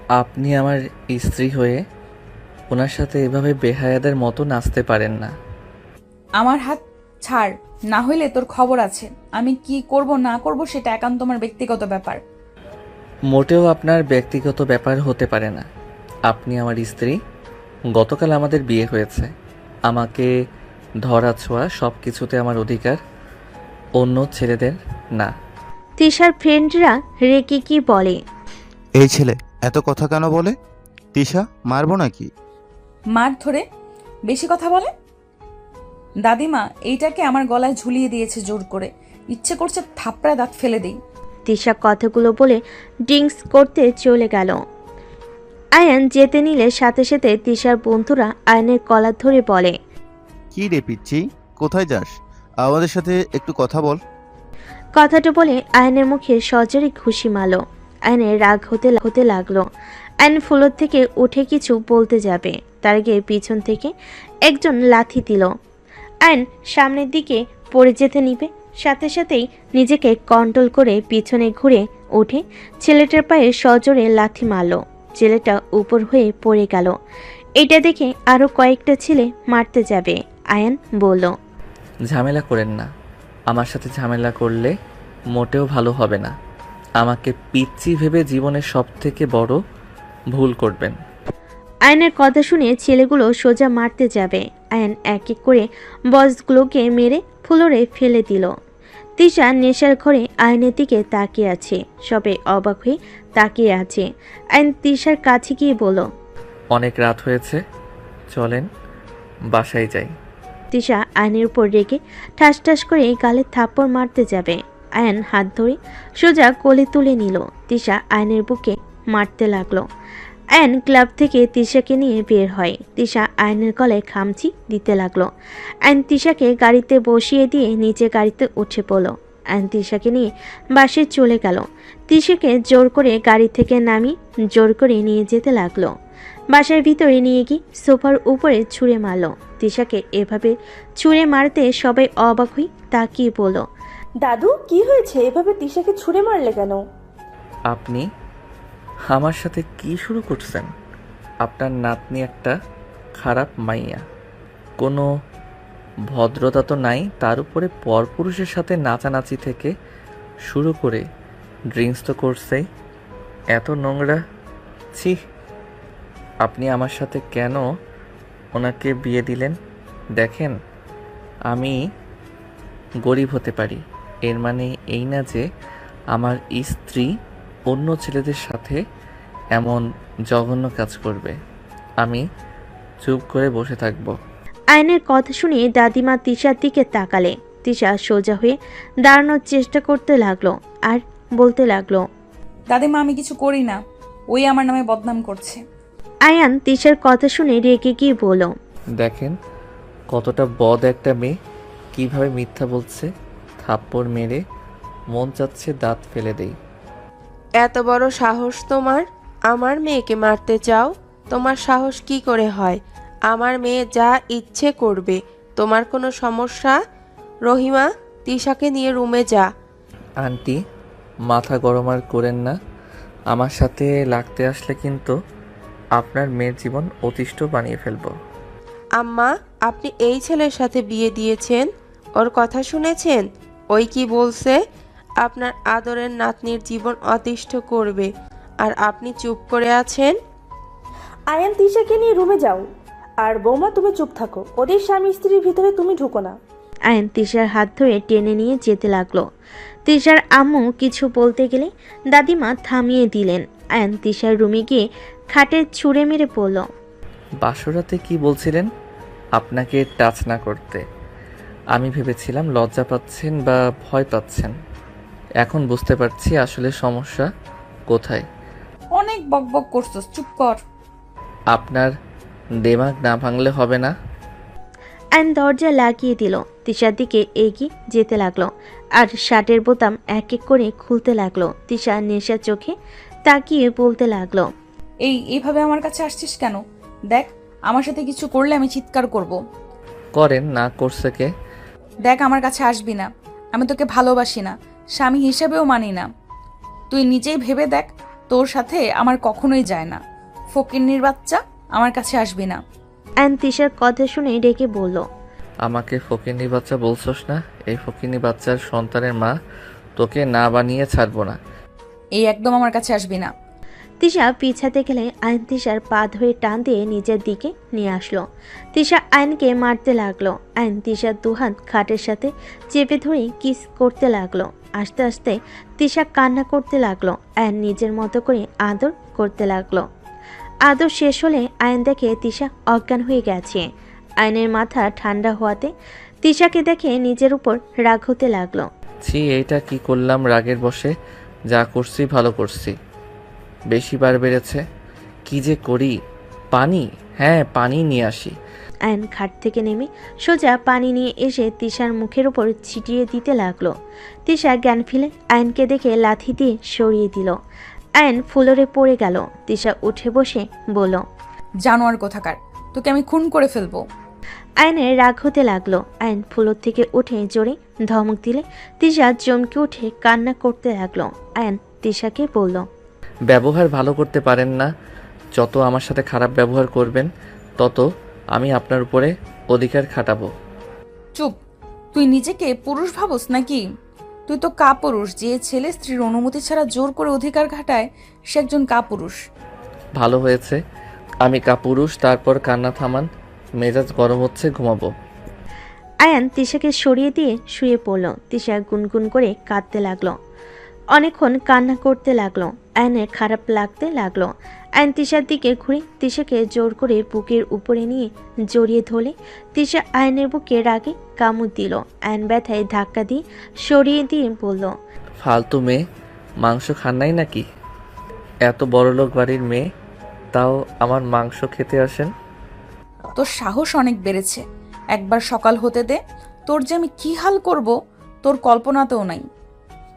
আপনি আমার স্ত্রী হয়ে ওনার সাথে এভাবে বেহায়াদের মতো নাচতে পারেন না। আমার হাত ছাড়, না হইলে তোর খবর আছে। আমি কি করব না করব সেটা একান্ত তোমার ব্যক্তিগত ব্যাপার। মোটেও আপনার ব্যক্তিগত ব্যাপার হতে পারে না। আপনি আমার স্ত্রী, গতকাল আমাদের বিয়ে হয়েছে। আমাকে ধরা ছোঁয়া সব কিছুতে আমার অধিকার, অন্য ছেলেদের না। তিশার ফ্রেন্ডরা রেগে কি বলে। এই ছেলে এত কথা কেন বলে? তিশা, মারবো নাকি? মার ধরে বেশি কথা বলে। দাদিমা এইটাকে আমার গলায় ঝুলিয়ে দিয়েছে জোর করে, ইচ্ছে করছে থাপড়ায় দাঁত ফেলে দিই। তিশা কথাগুলো বলে ড্রিঙ্কস করতে চলে গেল। আয়ান যেতে নিলে সাথে সাথে তিশার বন্ধুরা আয়নের কলার ধরে বলে, কি রে পিচ্ছি, কোথায় যাস? আমাদের সাথে একটু কথা বল। কথাটা বলে আয়নের মুখে সজরে ঘুষি মারল। আয়নের রাগ হতে লাগলো। আয়ন ফ্লোর থেকে উঠে কিছু বলতে যাবে, তার আগে পিছন থেকে একজন লাথি দিল। আয়ন সামনের দিকে পড়ে যেতে নিবে, সাথে সাথেই নিজেকে কন্ট্রোল করে পিছনে ঘুরে উঠে ছেলেটার পায়ে সজোরে লাথি মারল। ছেলেটা উপর হয়ে পড়ে গেল। এটা দেখে আরো কয়েকটা ছেলে মারতে যাবে। আয়ান বলল, ঝামেলা করেন না। আমার সাথে ঝামেলা করলে মোটেও ভালো হবে না। আমাকে পিচ্চি ভেবে জীবনের সবথেকে বড় ভুল করবেন। আয়নের কথা শুনে ছেলেগুলো সোজা মারতে যাবে। আয়ন এক এক করে বসগুলোকে মেরে ফ্লোরে ফেলে দিল। তিশা নেশার ঘরে আয়নের দিকে তাকিয়ে আছে, সবে অবাক হয়ে তাকিয়ে আছে। আয়ন তিশার কাছে গিয়ে বলল, অনেক রাত হয়েছে, চলেন বাসায় যাই। তিশা আয়নের উপর রেগে ঠাস ঠাস করে গালে থাপ্পড় মারতে যাবে। আয়ন হাত ধরে সোজা কোলে তুলে নিল। তিশা আয়নের বুকে মারতে লাগলো। আয়ন ক্লাব থেকে তিশাকে নিয়ে বের হয়। তিশা আয়নের গলায় খামচি দিতে লাগলো। আয়ন তিশাকে গাড়িতে বসিয়ে দিয়ে নিচে গাড়িতে উঠে পড়ল। আয়ন তিশাকে নিয়ে বাসে চলে গেল। তিশাকে জোর করে গাড়ি থেকে নামিয়ে জোর করে নিয়ে যেতে লাগলো। বাসার ভিতরে নিয়ে গিয়ে সোফার উপরে ছুঁড়ে মারল। তিশাকে এভাবে ছুঁড়ে মারতে সবাই অবাক হয়ে তাকিয়ে বলল, দাদু কি হয়েছে, এভাবে তিশাকে ছুঁড়ে মারলে কেন? আপনি আমার সাথে কি শুরু করছেন? আপনার নাতনি একটা খারাপ মাইয়া, কোনো ভদ্রতা তো নাই, তার উপরে পরপুরুষের সাথে নাচানাচি থেকে শুরু করে ড্রিঙ্কস তো করছেই। এত নোংরা, ছি। আপনি আমার সাথে কেন ওনাকে বিয়ে দিলেন? দেখেন, আমি গরিব হতে পারি, এর মানে এই না যে আমার স্ত্রী অন্য ছেলেদের সাথে এমন জঘন্য কাজ করবে। আমি চুপ করে বসে থাকবো। আয়নের কথা শুনে দাদিমা তিশার দিকে তাকালে। তিশা সোজা হয়ে দাঁড়ানোর চেষ্টা করতে লাগলো আর বলতে লাগলো, দাদিমা আমি কিছু করি না, ওই আমার নামে বদনাম করছে। আয়ান তিশার কথা শুনে রেগে গিয়ে বলল, দেখেন কতটা বদ একটা মেয়ে, কিভাবে মিথ্যা বলছে। থাপ্পড় মেরে মন চাচ্ছে দাঁত ফেলে দেই। এত বড় সাহস তোমার? আমার মেয়েকে মারতে চাও? তোমার সাহস কি করে হয়? আমার মেয়ে যা ইচ্ছে করবে, তোমার কোনো সমস্যা? রহিমা, তিশাকে নিয়ে রুমে যা। আন্টি, মাথা গরম আর করেন না। আমার সাথে লাগতে আসলে কিন্তু আপনার মেয়ের জীবন অতিষ্ঠ বানিয়ে ফেলবো। আম্মা, আপনি এই ছেলের সাথে বিয়ে দিয়েছেন, ওর কথা শুনেছেন? ওই কি বলছে? আপনার আদরের নাতনির জীবন অতিষ্ঠ করবে, আর আপনি চুপ করে আছেন। আয়ান তিশাকে নিয়ে রুমে যাও। আর বৌমা তুমি চুপ থাকো, ওদের স্বামী স্ত্রীর ভিতরে তুমি ঢুকো না। আয়ন তিশার হাত ধরে টেনে নিয়ে যেতে লাগলো। তিশার আম্মু কিছু বলতে গেলে দাদিমা থামিয়ে দিলেন। আয়ন তিশার রুমে গিয়ে খাটে ছুঁড়ে মেরে পড়ল, বাসরাতে কি বলছিলেন আপনাকে টাচ না করতে? আমি ভেবেছিলাম লজ্জা পাচ্ছেন বা ভয় পাচ্ছেন। এখন বুঝতে পারছি আসলে সমস্যা কোথায়। অনেক বকবক করছস, চুপ কর। আপনার দেমাগ না ভাঙলে হবে না। আয়ন দরজা লাগিয়ে দিল। তিশার দিকে এগিয়ে যেতে লাগলো আর শার্টের বোতাম এক এক করে খুলতে লাগলো। তিশা নেশা চোখে তাকিয়ে বলতে লাগলো, এইভাবে আমার কাছে আসছিস কেন? দেখ, আমার সাথে কিছু করলে আমি চিৎকার করব। করেন না, করছে কে? দেখ, আমার কাছে আসবি না। আমি তোকে ভালোবাসি না, স্বামী হিসেবেও মানি না। তুই নিজেই ভেবে দেখ, তোর সাথে আমার কখনোই যায় না। ফকিন্নির বাচ্চা, আমার কাছে আসবি না। আয়ন তিশার কথা শুনে ডেকে বলল, আমাকে ফকিনি বাচ্চা বলছস না? এই ফকিনি বাচ্চার সন্তানের মা, তোকে না বানিয়ে ছাড়বো না। এই একদম আমার কাছে আসবি না। তিশা পিছাতে গেলে আয়ন তিশার পা ধরে টান দিয়ে নিজের দিকে নিয়ে আসলো। তিশা আয়নকে মারতে লাগলো। আয়ন তিশার দুহাত খাটের সাথে চেপে ধরে কিস করতে লাগলো। আস্তে আস্তে তিশা কান্না করতে লাগলো। আয়ন নিজের মতো করে আদর করতে লাগলো। আদর শেষ হলে আয়ন দেখে তিশা অজ্ঞান হয়ে গেছে। আয়নের মাথা ঠান্ডা হওয়াতে তিশাকে দেখে নিজের উপর রাগ হতে লাগলো। ছি, এইটা কি করলাম রাগের বশে? যা করছি ভালো করছি, বেশি বার বেড়েছে। কি যে করি? পানি, হ্যাঁ পানি নিয়ে আসি। আয়ন খাট থেকে নেমে সোজা পানি নিয়ে এসে তিশার মুখের উপর ছিটিয়ে দিতে লাগলো। তিশা জ্ঞান ফিরে আয়নকে দেখে লাথি দিয়ে সরিয়ে দিল। আয়ন ফ্লোরে পড়ে গেল। তিশা উঠে বসে বলল, জানোয়ার কোথাকার, তোকে আমি খুন করে ফেলবো। আয়নের রাগ হতে লাগলো। আয়ন ফ্লোর থেকে উঠে জোরে ধমক দিলে তিশা চমকে উঠে কান্না করতে লাগলো। আয়ন তিশাকে বলল, ব্যবহার ভালো করতে পারেন না। যত আমার সাথে খারাপ ব্যবহার করবেন তত আমি আপনার উপরে অধিকার খাটাবো। চুপ, তুই নিজেকে পুরুষ ভাবস নাকি? তুই তো কাপুরুষ। যে ছেলে স্ত্রীর অনুমতি ছাড়া জোর করে অধিকার খাটায় সে একজন কাপুরুষ। ভালো হয়েছে আমি কাপুরুষ। তারপর কান্না থামান, মেজাজ গরম হচ্ছে, ঘুমাবো। আয়ান তিশাকে সরিয়ে দিয়ে শুয়ে পড়ল। তিশা গুনগুন করে কাঁদতে লাগলো। অনেকক্ষণ কান্না করতে লাগলো। আয়নের খারাপ লাগতে লাগলো। আয়ন তিশার দিকে ঘুরে তিশাকে জোর করে বুকের উপরে নিয়ে জড়িয়ে ধরলে তিশা আয়নের বুকে রাগে কামড় দিল। আয়ন ব্যথায় ধাক্কা দিয়ে সরিয়ে দিয়ে বলল, ফালতু মেয়ে, মাংস খান নাই নাকি? এত বড়লোক বাড়ির মেয়ে, তাও আমার মাংস খেতে আসেন? তোর সাহস অনেক বেড়েছে। একবার সকাল হতে দে, তোর যে আমি কি হাল করব তোর কল্পনাতেও নাই।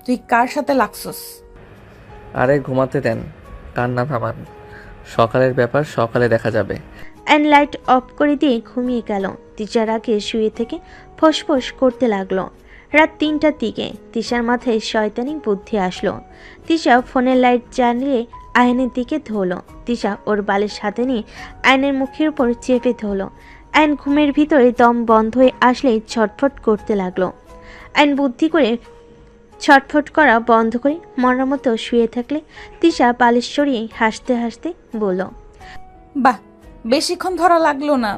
তুই কার সাথে লাগছস? আরে ঘুমাতে দেন, কান্না থামান। সকালের ব্যাপার সকালে দেখা যাবে। অ্যান্ড লাইট অফ করে দিয়ে ঘুমিয়ে গেল। তিশার আগে শুয়ে থেকে ফোঁস করতে লাগলো। রাত 3টার দিকে তিশার মাথায় শয়তানি বুদ্ধি আসলো। তিশা ফোনের লাইট জ্বালিয়ে আয়নের দিকে ধরল। তিশা ওর বালিশ হাতে নিয়ে আয়নের মুখের উপর চেপে ধরল। আয়ন ঘুমের ভিতরে দম বন্ধ হয়ে আসলেই ছটফট করতে লাগলো। আয়ন বুদ্ধি করে ছটফট করা বন্ধ করে মরার মতো শুয়ে থাকলে তিশা বালিশ সরিয়ে হাসতে হাসতে বলল, বাহ, বেশিক্ষণ ধরা লাগলো না।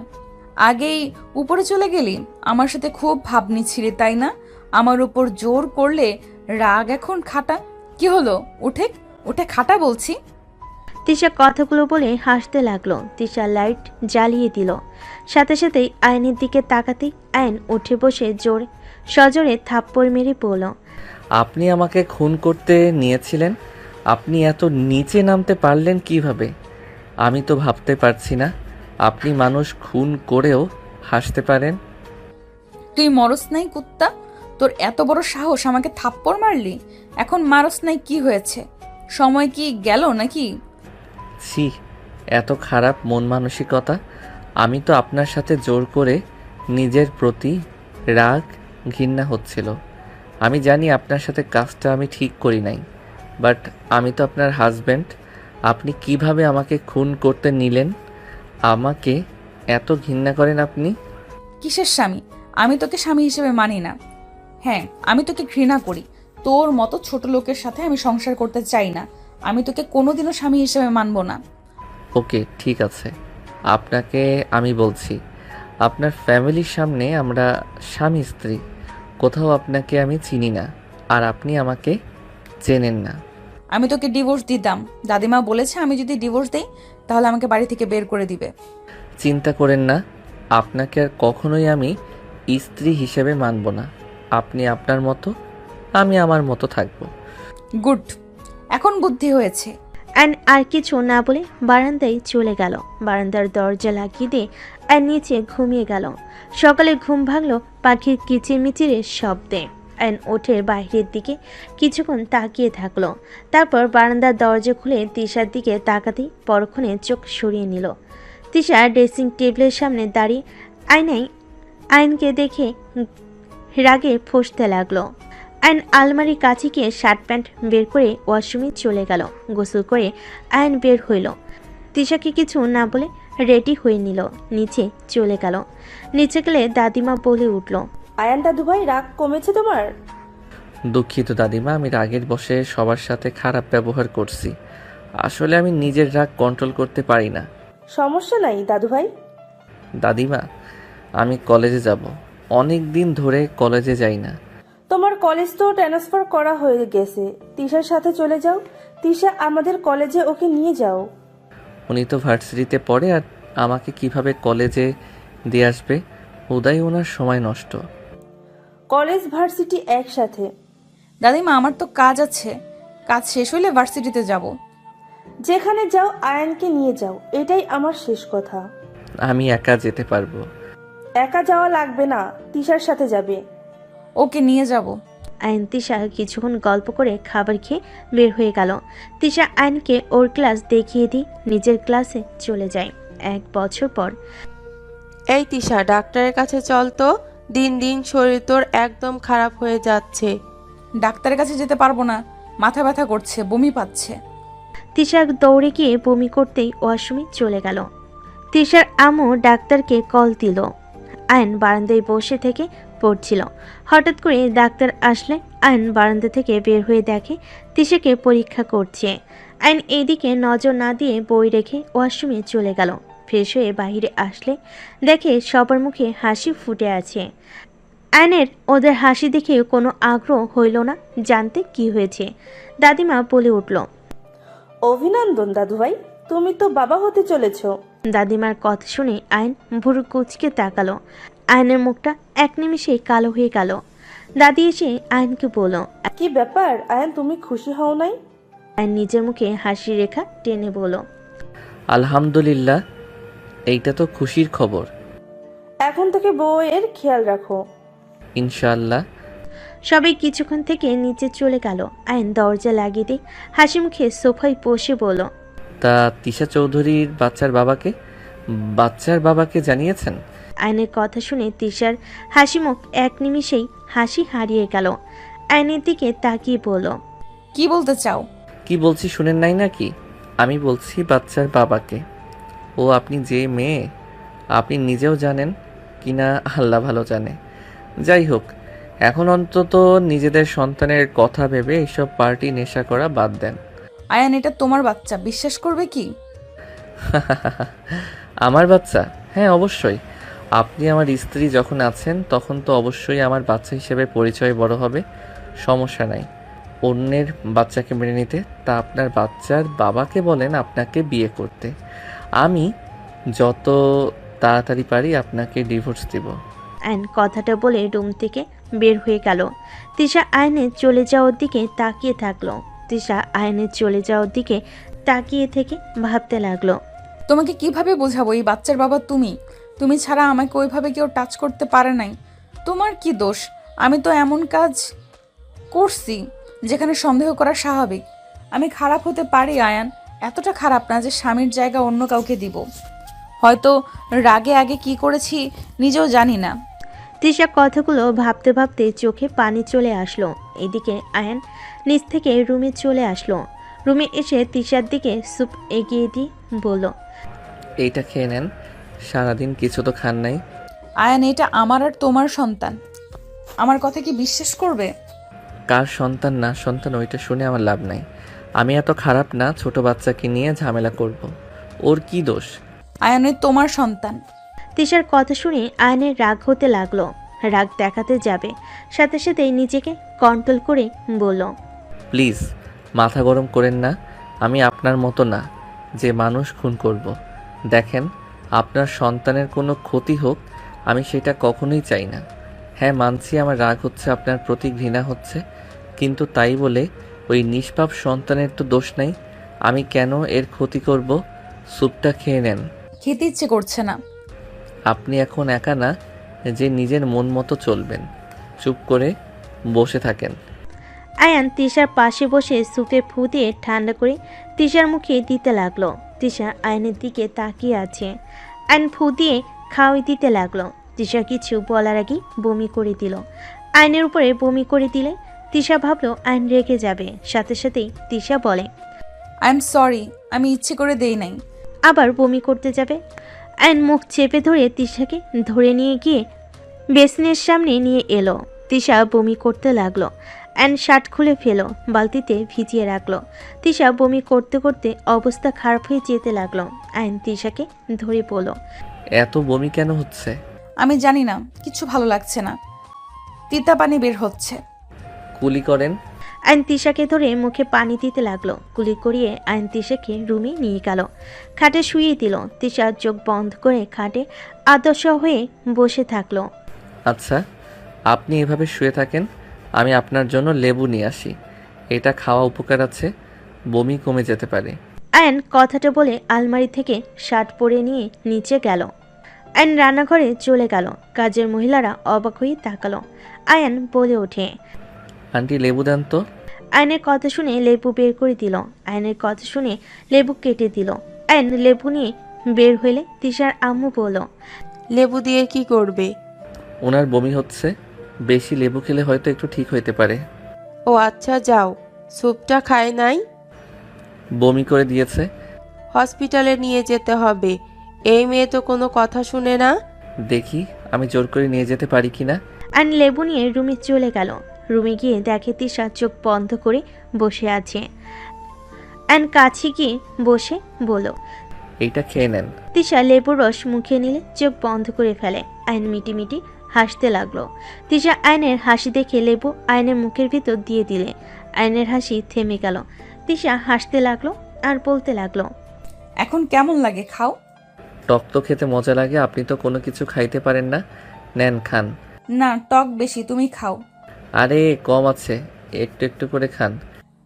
আগেই উপরে চলে গেলি। আমার সাথে খুব ভাবনি ছিলি তাই না? আমার উপর জোর করলে রাগ এখন খাটা। কি হলো? উঠে উঠে খাটা বলছি। তিশা কথাগুলো বলে হাসতে লাগলো। তিশা লাইট জ্বালিয়ে দিল। সাথে সাথেই আয়নের দিকে তাকাতেই আয়ন উঠে বসে জোরে সজোরে থাপ্পড় মেরে পড়ল, আপনি আমাকে খুন করতে নিয়েছিলেন। আপনি এত নিচে নামতে পারলেন কিভাবে? আমি তো ভাবতে পারছি না আপনি মানুষ খুন করেও হাসতে পারেন। তুই মরস নাই কুত্তা? তোর এত বড় সাহস আমাকে থাপ্পড় মারলি? এখন মারস নাই কি হয়েছে? সময় কি গেল নাকি? ছি, এত খারাপ মন মানসিকতা। আমি তো আপনার সাথে জোর করে নিজের প্রতি রাগ ঘৃণা হচ্ছিল। আমি জানি আপনার সাথে কাজটা আমি ঠিক করি নাই, বাট আমি তো আপনার হাজব্যান্ড। আপনি কিভাবে আমাকে খুন করতে নিলেন? আমাকে এত ঘৃণা করেন আপনি? কিসের স্বামী? আমি তোকে স্বামী হিসেবে মানি না। হ্যাঁ, আমি তোকে ঘৃণা করি। তোর মতো ছোট লোকের সাথে আমি সংসার করতে চাই না। আমি তোকে কোনোদিনও স্বামী হিসেবে মানব না। ওকে ঠিক আছে, আপনাকে আমি বলছি, আপনার ফ্যামিলির সামনে আমরা স্বামী স্ত্রী। কোথাও আপনাকে আমি চিনি না, আর আপনি আমাকে চেনেন না। আমি তোকে ডিভোর্স দিতাম। দাদিমা বলেছে আমি যদি ডিভোর্স দেই তাহলে আমাকে বাড়ি থেকে বের করে দিবে। চিন্তা করেন না, আপনাকে আর কখনোই আমি স্ত্রী হিসেবে মানব না। আপনি আপনার মতো, আমি আমার মতো থাকবো। গুড, এখন বুদ্ধি হয়েছে। অ্যান্ড আর কিছু না বলে বারান্দায় চলে গেল। বারান্দার দরজা লাগিয়ে দিয়ে অ্যান নিচে ঘুমিয়ে গেল। সকালে ঘুম ভাঙলো পাখির কিচিরমিচিরের শব্দে। অ্যান ওঠে বাইরের দিকে কিছুক্ষণ তাকিয়ে থাকলো। তারপর বারান্দার দরজা খুলে তিশার দিকে তাকাতেই পরক্ষণে চোখ সরিয়ে নিল। তিশা ড্রেসিং টেবিলের সামনে দাঁড়িয়ে আয়নায় আয়নকে দেখে রাগে ফুঁসতে লাগলো। আয়ন আলমারির কাছে গিয়ে শার্ট প্যান্ট বের করে ওয়াশরুমে চলে গেল। গোসল করে আয়ন বের হইল। তিশাকে কিছু না বলে রেডি হয়ে নিল, নিচে চলে গেল। নিচে গেলে দাদিমা বলে উঠল, আয়ান দাদুভাই রাগ কমেছে তোমার? দুঃখিত দাদিমা, আমি রাগের বশে সবার সাথে খারাপ ব্যবহার করছি। আসলে আমি নিজের রাগ কন্ট্রোল করতে পারি না। সমস্যা নাই দাদুভাই। দাদিমা, আমি কলেজে যাব। অনেক দিন ধরে কলেজে যাই না। তোমার কলেজ তো ট্রান্সফার করা হয়ে গেছে, তিশার সাথে চলে যাও। তিশা আমাদের কলেজে, ওকে নিয়ে যাও। উনি তো ভার্সিটিতে পড়ে, আর আমাকে কিভাবে কলেজে দিয়ে আসবে? উদয় ওনার সময় নষ্ট। কলেজ ভার্সিটি একসাথে। দাদিমা, আমার তো কাজ আছে, কাজ শেষ হইলে ভার্সিটিতে যাব। যেখানে যাও আয়ানকে নিয়ে যাও, এটাই আমার শেষ কথা। আমি একা যেতে পারবো। একা যাওয়া লাগবে না, তিশার সাথে যাবে। ওকে নিয়ে যাব। আয়ন তিশা কিছুক্ষণ গল্প করে খাবার খেয়ে বের হয়ে গেল। তিশা আয়নকে ওর ক্লাস দেখিয়ে দিয়ে নিজের ক্লাসে চলে যায়। 1 বছর পর। এই তিশা, ডাক্তারের কাছে চল তো। দিন দিন শরীর তোর একদম খারাপ হয়ে যাচ্ছে। ডাক্তারের কাছে যেতে পারবো না, মাথা ব্যথা করছে, বমি পাচ্ছে। তিশা দৌড়ে গিয়ে বমি করতেই ওয়াশরুমে চলে গেল। তিশার আম্মু ডাক্তারকে কল দিল। আয়ন বারান্দায় বসে থেকে পড়ছিল। হঠাৎ করে ডাক্তার আসলে আয়ন বারান্দা থেকে বের হয়ে দেখে তিশাকে পরীক্ষা করছে। আয়ন এইদিকে নজর না দিয়ে বই রেখে ওয়াশরুমে চলে গেল। ফ্রেশ হয়ে বাইরে আসলে দেখে সবার মুখে হাসি ফুটে আছে। আয়নের ওদের হাসি দেখে কোনো আগ্রহ হইল না জানতে কি হয়েছে। দাদিমা বলে উঠল, অভিনন্দন দাদুভাই, তুমি তো বাবা হতে চলেছো। দাদিমার কথা শুনে আয়ন ভুরু কুচকে তাকালো। আয়নের মুখটা এক নিমিষেই কালো হয়ে গেল। দাদি এসে আয়নকে বলল, কি ব্যাপার আয়ান, তুমি খুশি হও নাই? আয়ন নিজের মুখে হাসি রেখা টেনে বলল, আলহামদুলিল্লাহ, এইটা তো খুশির খবর। এখন থেকে বউয়ের খেয়াল রাখো। ইনশাআল্লাহ। সবাই কিছুক্ষণ থেকে নিচে চলে গেল। আয়ন দরজা লাগিয়ে দিয়ে হাসি মুখে সোফায় বসে বলল, তা তিশা চৌধুরীর বাচ্চার বাবাকে জানিয়েছেন? আয়নের কথা শুনে তিশার হাসি মুখ এক নিমিষেই হাসি হারিয়ে গেল। আয়নের দিকে তাকিয়ে বলল, কি বলতে চাও? কি বলছি শুনেন নাই নাকি? আমি বলছি বাচ্চার বাবাকে। ও আপনি যে মেয়ে, আপনি নিজেও জানেন কিনা আল্লাহ ভালো জানে। যাই হোক, এখন অন্তত নিজেদের সন্তানের কথা ভেবে এইসব পার্টি নেশা করা বাদ দেন। আয়ান, এটা তোমার বাচ্চা, বিশ্বাস করবে কি? আমার বাচ্চা? হ্যাঁ, অবশ্যই। আপনি আমার স্ত্রী যখন আছেন তখন তো অবশ্যই আমার বাচ্চা হিসেবে পরিচয় বড় হবে, সমস্যা নাই। অন্যের বাচ্চাকে মেনে নিতে, তা আপনার বাচ্চার বাবাকে বলেন আপনাকে বিয়ে করতে। আমি যত তাড়াতাড়ি পারি আপনাকে ডিভোর্স দিব। আয়ন কথাটা বলে রুম থেকে বের হয়ে গেল। তিশা আয়নের চলে যাওয়ার দিকে তাকিয়ে থাকলো। তিশা আয়নের চলে যাওয়ার দিকে তাকিয়ে থেকে ভাবতে লাগলো, তোমাকে কিভাবে বোঝাবো এই বাচ্চার বাবা তুমি? তুমি ছাড়া আমাকে ওইভাবে কেউ টাচ করতে পারে নাই। তোমার কি দোষ? আমি তো এমন কাজ করছি যেখানে সন্দেহ করা স্বাভাবিক। আমি খারাপ হতে পারি আয়ান, এতটা খারাপ না যে স্বামীর জায়গা অন্য কাউকে দিব। হয়তো রাগে আগে কি করেছি নিজেও জানি না। তিশা কথাগুলো ভাবতে ভাবতে চোখে পানি চলে আসলো। এদিকে আয়ন নিচ থেকে রুমে চলে আসলো। রুমে এসে তিশার দিকে স্যুপ এগিয়ে দিয়ে বলল, এইটা খেয়ে নেন, সারাদিন কিছু তো খান নাই। আয়ান, এটা আমার আর তোমার সন্তান, আমার কথা কি বিশ্বাস করবে? কার সন্তান না সন্তান ওইটা শুনে আমার লাভ নাই। আমি এত খারাপ না ছোট বাচ্চাকে নিয়ে ঝামেলা করব। ওর কি দোষ? আয়ান, ওই তোমার সন্তান। তিশার কথা শুনে আয়নের রাগ হতে লাগলো। রাগ দেখাতে যাবে, সাথে সাথে নিজেকে কন্ট্রোল করে বলল, প্লিজ মাথা গরম করেন না। আমি আপনার মতো না যে মানুষ খুন করব। দেখেন, আপনার সন্তানের কোনো ক্ষতি হোক আমি সেটা কখনোই চাই না। হ্যাঁ, মানছি আমার রাগ হচ্ছে, আপনার প্রতি ঘৃণা হচ্ছে, কিন্তু তাই বলে ওই নিষ্পাপ সন্তানের তো দোষ নাই। আমি কেন এর ক্ষতি করব? স্যুপটা খেয়ে নেন। খেতে ইচ্ছে করছে না। আপনি এখন একা না যে নিজের মন মতো চলবেন। চুপ করে বসে থাকেন। আয়ান তিশার পাশে বসে স্যুপে ফু দিয়ে ঠান্ডা করে তিশার মুখে দিতে লাগলো। তিশা আয়নের দিকে তাকিয়ে আছে। আয়ন ফু দিয়ে খাওয়াই দিতে লাগলো। তিশা কিছু বলার আগেই বমি করে দিল। আয়নের উপরে বমি করে দিলে তিশা ভাবলো আয়ন রেগে যাবে, সাথে সাথেই তিশা বলে আই এম সরি, আমি ইচ্ছে করে দেই নাই। আবার বমি করতে যাবে। আয়ন মুখ চেপে ধরে তিশাকে ধরে নিয়ে গিয়ে বেসিনের সামনে নিয়ে এলো। তিশা বমি করতে লাগলো। আয়ন শার্ট খুলে ফেলো, বালতিতে ভিজিয়ে রাখলো। তিশা বমি করতে করতে অবস্থা খারাপ হয়ে যেতে লাগলো। আয়ন তিশাকে ধরে পড়ল। এত বমি কেন হচ্ছে? আমি জানি না, কিছু ভালো লাগছে না, তিতা পানি বের হচ্ছে। কুলি করেন। আয়ন তিশাকে ধরে মুখে পানি দিতে লাগলো। কুলি করিয়ে আয়ন তিশাকে রুমে নিয়ে গেল। খাটে শুইয়ে দিল। তিশা চোখ বন্ধ করে খাটে আদর্শ হয়ে বসে থাকলো। আচ্ছা, আপনি এভাবে শুয়ে থাকেন, আমি আপনার জন্য লেবু নিয়ে আসি। এটা খাওয়া উপকার আছে, বমি কমে যেতে পারে। আয়ন কথাটা বলে আলমারি থেকে শার্ট পরে নিয়ে নিচে গেল। আয়ন রান্নাঘরে চলে গেল। কাজের মহিলারা অবাক হয়ে তাকালো। আয়ন বলে ওঠে, আন্টি লেবু দেন তো। আয়নের কথা শুনে লেবু বের করে দিল। আয়নের কথা শুনে লেবু কেটে দিল। আয়ন লেবু নিয়ে বের হইলে তিশার আম্মু বলল, লেবু দিয়ে কি করবে? ওনার বমি হচ্ছে, বেশি লেবু খেলে হয়তো একটু ঠিক হইতে পারে। ও আচ্ছা, যাও। স্যুপটা খায় নাই? বমি করে দিয়েছে। হসপিটালে নিয়ে যেতে হবে। এই মেয়ে তো কোনো কথা শুনে না। দেখি আমি জোর করে নিয়ে যেতে পারি কিনা। আয়ন লেবু নিয়ে রুমে চলে গেল। রুমে গিয়ে দেখে তিশা চোখ বন্ধ করে বসে আছে। আয়ন কাছে গিয়ে বসে বলল, এইটা খেয়ে নেন। তিশা লেবুর রস মুখে নিলে চোখ বন্ধ করে ফেলে। আয়ন মিটি মিটি হাসতে লাগলো। তিশা আয়নের হাসি দেখে লেবু আয়নের মুখের ভিতর দিয়ে দিলে আয়নের হাসি থেমে গেল। তিশা হাসতে লাগলো আর বলতে লাগলো, এখন কেমন লাগে, খাও। টক তো খেতে মজা লাগে, আপনি তো কোনো কিছু খাইতে পারেন না। নেন খান। না, টক বেশি, তুমি খাও। আরে কম আছে, একটু একটু করে খান।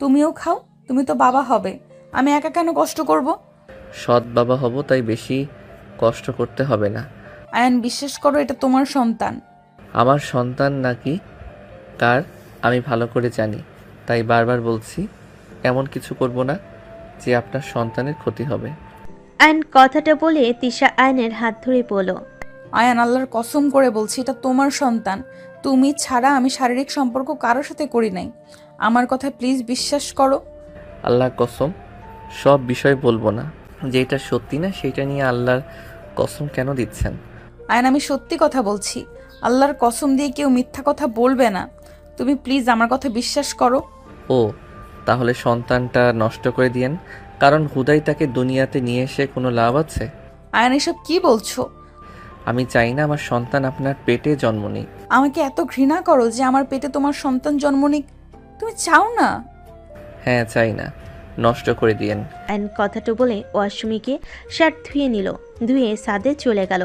তুমিও খাও, তুমি তো বাবা হবে, আমি একা কেন কষ্ট করব? সৎ বাবা হব, তাই বেশি কষ্ট করতে হবে না। আয়ন, বিশ্বাস করো, এটা তোমার সন্তান। আমার সন্তান নাকি কার আমি ভালো করে জানি, তাই বারবার বলছি এমন কিছু করব না যে আপনার সন্তানের ক্ষতি হবে। আয়ন কথাটা বলে তিশা আয়নের হাত ধরে বলল, আয়ান, আল্লাহর কসম করে বলছি, এটা তোমার সন্তান। তুমি ছাড়া আমি শারীরিক সম্পর্ক কারোর সাথে করি নাই। আমার কথা প্লিজ বিশ্বাস করো। আল্লাহর কসম, সব বিষয় বলবো না, যেটা সত্যি না সেটা নিয়ে আল্লাহর কসম কেন দিচ্ছেন? আয়ান, আমি সত্যি কথা বলছি, আল্লাহর কসম দিয়ে কেউ মিথ্যা কথা বলবে না। তুমি প্লিজ আমার কথা বিশ্বাস করো। ও তাহলে সন্তানটা নষ্ট করে দিয়েন, কারণ হুদাই তাকে দুনিয়াতে নিয়ে এসে কোনো লাভ আছে? আয়ান, এসব কি বলছো? আমি চাই না আমার সন্তান আপনার পেটে জন্ম নিক। আমাকে এত ঘৃণা করো যে আমার পেটে তোমার সন্তান জন্ম নিক? তুমি চাও না? হ্যাঁ চাই না, নষ্ট করে দিয়েন। আয়ন কথাটা বলে ওয়াশরুমে গিয়ে শার্ট ধুয়ে নিল। ধুয়ে সাদে চলে গেল।